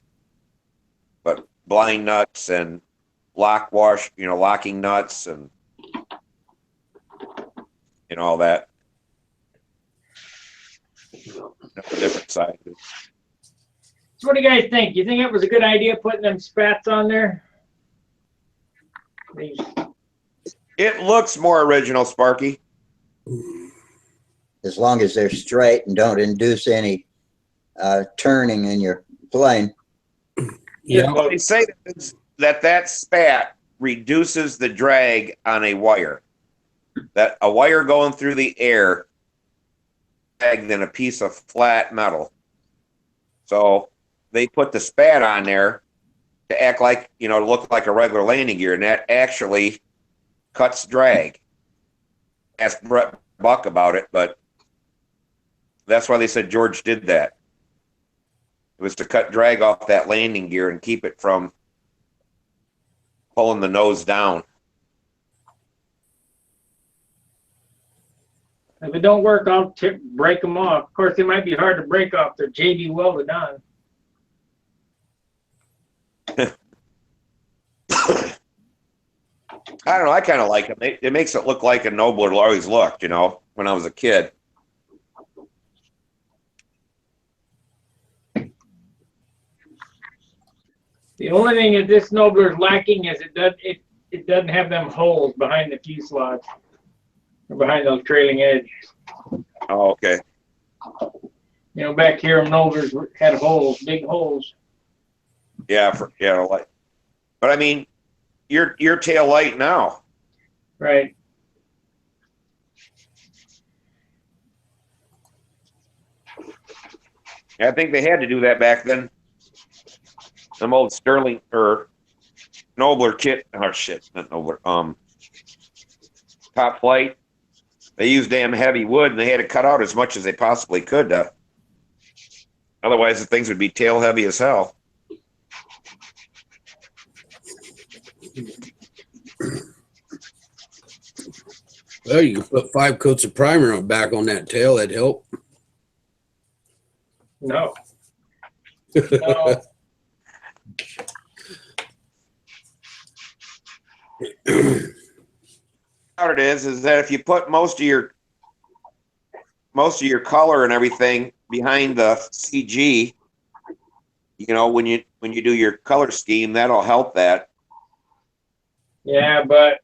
But blind nuts and lock wash, locking nuts and all that. Different sizes. So what do you guys think? You think it was a good idea putting them spats on there? These- It looks more original, Sparky. As long as they're straight and don't induce any turning in your plane. Yeah. Well, they say that spat reduces the drag on a wire. That a wire going through the air than a piece of flat metal. So they put the spat on there to act like, to look like a regular landing gear, and that actually cuts drag. Ask Brett Buck about it, but that's why they said George did that. It was to cut drag off that landing gear and keep it from pulling the nose down. If it don't work, I'll break them off. Of course, they might be hard to break off. They're JB welded on. I don't know. I kind of like them. It makes it look like a nobler always looked, when I was a kid. The only thing that this Nobler is lacking is it doesn't have them holes behind the fuselage or behind those trailing edges. Oh, okay. Back here, Noblers had holes, big holes. Yeah, but I mean, your tail light now. Right. I think they had to do that back then. Some old Sterling or Nobler kit. Oh shit, not Nobler. Top Flight. They used damn heavy wood, and they had to cut out as much as they possibly could. Otherwise, the things would be tail heavy as hell. Well, you can put 5 coats of primer on back on that tail. That'd help. No. No. What it is that if you put most of your color and everything behind the CG, you know, when you do your color scheme, that'll help that. Yeah, but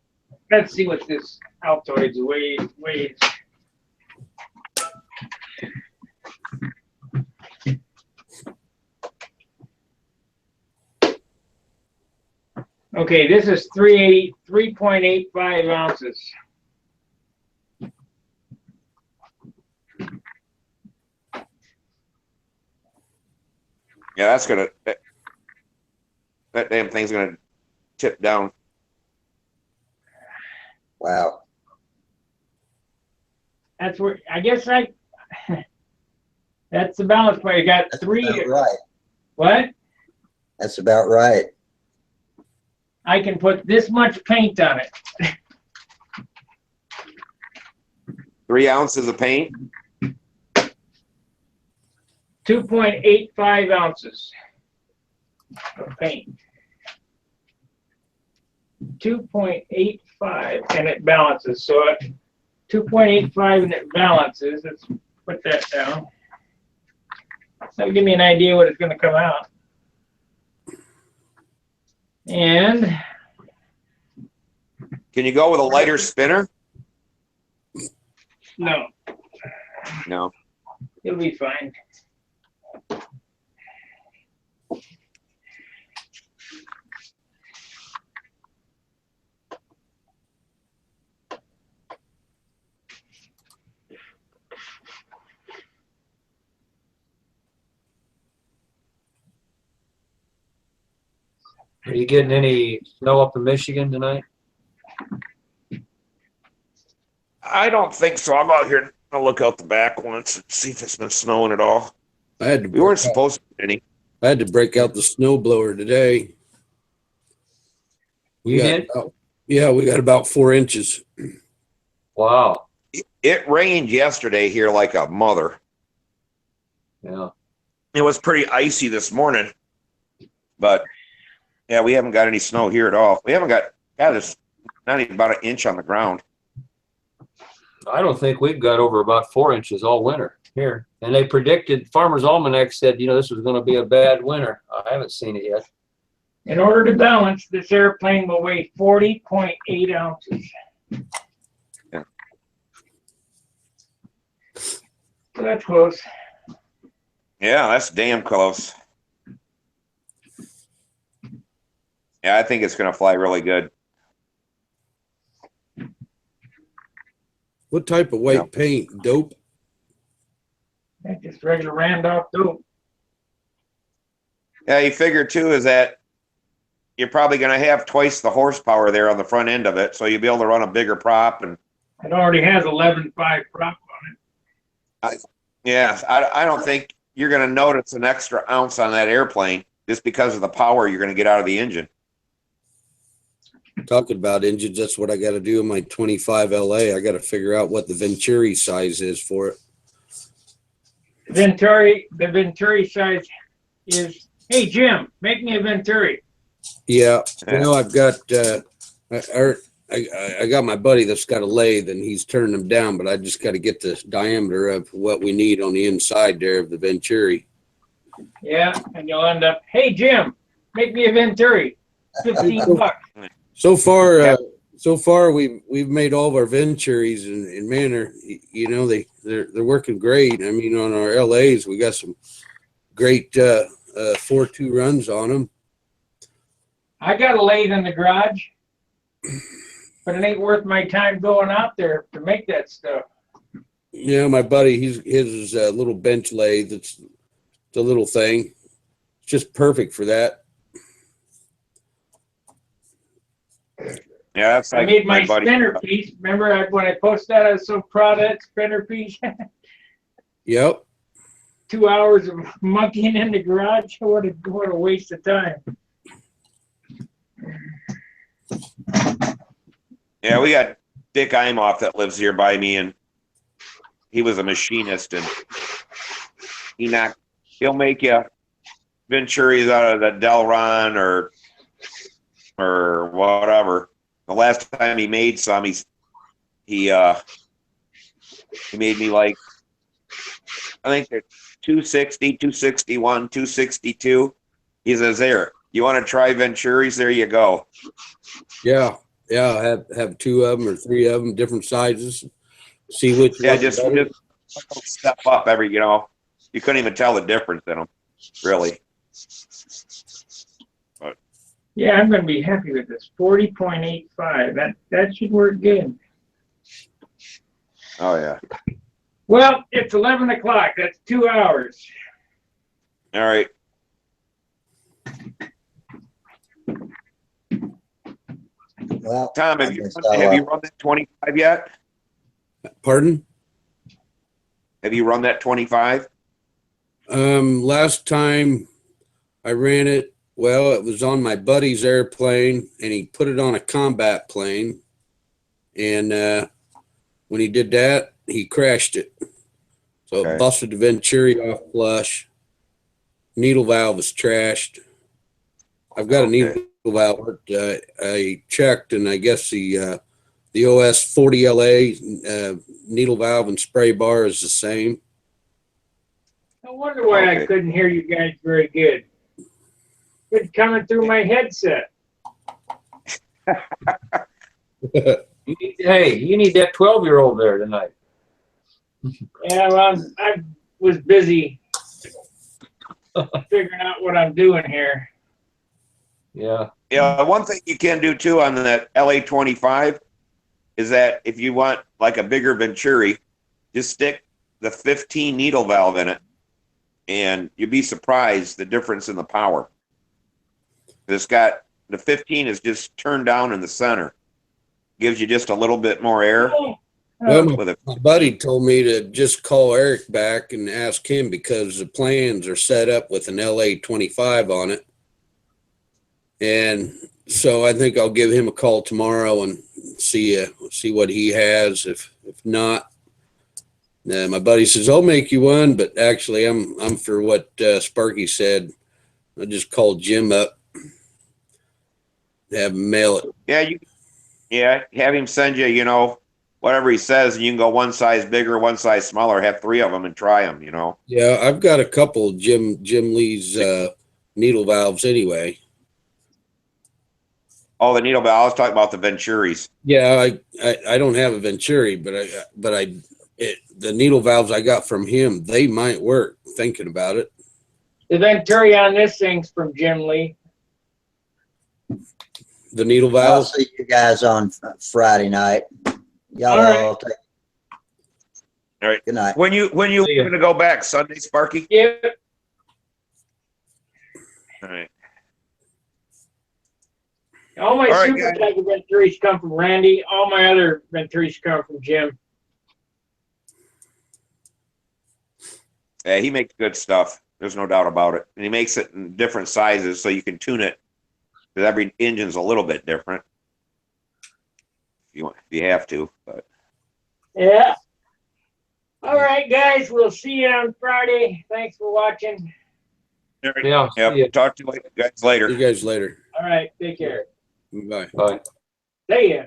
let's see what this Altoids weighs. Okay, this is 3.85 ounces. Yeah, that's gonna that damn thing's gonna tip down. Wow. That's where I guess that's the balance point. You got That's three. about right. What? That's about right. I can put this much paint on it. 3 ounces of paint. 2.85 ounces of paint. 2.85, and it balances. So at 2.85 and it balances. Let's put that down. That'll give me an idea what it's going to come out. And Can you go with a lighter spinner? no, No. it'll be fine. Are you getting any snow up in Michigan tonight? I don't think so. I'm out here. I'll look out the back once and see if it's been snowing at all. I had to. We weren't supposed to get any. I had to break out the snow blower today. You did? Yeah, we got about 4 inches. Wow. It rained yesterday here like a mother. Yeah. It was pretty icy this morning, but yeah, we haven't got any snow here at all. We haven't got there's not even about an inch on the ground. I don't think we've got over about 4 inches all winter here. And they predicted, Farmer's Almanac said, you know, this was going to be a bad winter. I haven't seen it yet. In order to balance, this airplane will weigh 40.8 ounces. Yeah. So that's close. Yeah, that's damn close. Yeah, I think it's going to fly really good. What type of white paint? Dope? That's just regular Randolph dope. Yeah, you figure too is that you're probably going to have twice the horsepower there on the front end of it, so you'll be able to run a bigger prop. And It already has 11.5 prop on it. yeah, I don't think you're going to notice an extra ounce on that airplane just because of the power you're going to get out of the engine. Talking about engines, that's what I got to do in my 25 LA. I got to figure out what the Venturi size is for it. The Venturi size is, hey Jim, make me a Venturi. Yeah, you know, I've got I got my buddy that's got a lathe and he's turning them down, but I just got to get the diameter of what we need on the inside there of the Venturi. Yeah, and you'll end up, hey Jim, make me a Venturi. 15 bucks. So far, we've made all of our Venturis, and man, they're working great. I mean, on our LAs, we got some great 4.2 runs on them. I got a lathe in the garage, but it ain't worth my time going out there to make that stuff. Yeah, my buddy, his is a little bench lathe. It's the little thing. It's just perfect for that. Yeah, that's I like made my buddy. spinner piece. Remember when I posted that, I was so proud of that spinner piece. Yep. 2 hours of monkeying in the garage. What a waste of time. Yeah, we got Dick Imoff that lives here by me, and he was a machinist, and he'll make you Venturis out of the Delron or whatever. The last time he made some, he made me like, I think they're 260, 261, 262. He says, "There, you want to try Venturis? There you go." Yeah. Yeah. Have 2 of them or 3 of them, different sizes. See which Yeah, one's just better. step up every, you couldn't even tell the difference in them, really. Yeah, I'm going to be happy with this. 40.85. That should work good. Oh yeah. Well, it's 11 o'clock. That's 2 hours. All right. Well, Tom, I have you guess run that 25 yet? Pardon? Have you run that 25? Last time I ran it, well, it was on my buddy's airplane and he put it on a combat plane. And when he did that, he crashed it. So Okay. it busted the Venturi off flush. Needle valve is trashed. I've got a needle valve. I checked, and I guess the OS 40LA needle valve and spray bar is the same. I wonder why I couldn't hear you guys very good. It's coming through my headset. Hey, you need that 12-year-old there tonight. Yeah, well, I was busy figuring out what I'm doing here. Yeah. Yeah, one thing you can do too on that LA-25 is that if you want like a bigger Venturi, just stick the 15 needle valve in it, and you'd be surprised the difference in the power. It's got the 15 is just turned down in the center, gives you just a little bit more air. Well, With my buddy told me to just call Eric back and ask him because the plans are set up with an LA-25 on it. And so I think I'll give him a call tomorrow and see what he has. If not, my buddy says I'll make you one, but actually I'm for what Sparky said. I just called Jim up, have him mail it. Yeah, have him send you, whatever he says, and you can go one size bigger, one size smaller, have 3 of them and try them, Yeah, I've got a couple Jim Lee's needle valves anyway. Oh, the needle valve. I was talking about the Venturis. Yeah, I don't have a Venturi, but the needle valves I got from him, they might work. Thinking about it. The Venturi on this thing's from Jim Lee. The needle I'll valve. see you guys on Friday night. Y'all All right. all take. All right. Good night. When you See ya. going to go back? Sunday, Sparky? Yep. All right. All my All right, super guys. type of Venturis come from Randy. All my other Venturis come from Jim. Yeah, he makes good stuff. There's no doubt about it. And he makes it in different sizes so you can tune it. Because every engine's a little bit different. If you have to. But Yeah. All right, guys. We'll see you on Friday. Thanks for watching. Yeah. See ya. yeah, talk to you guys later. See you guys later. All right. Take care. Bye. Bye. See ya.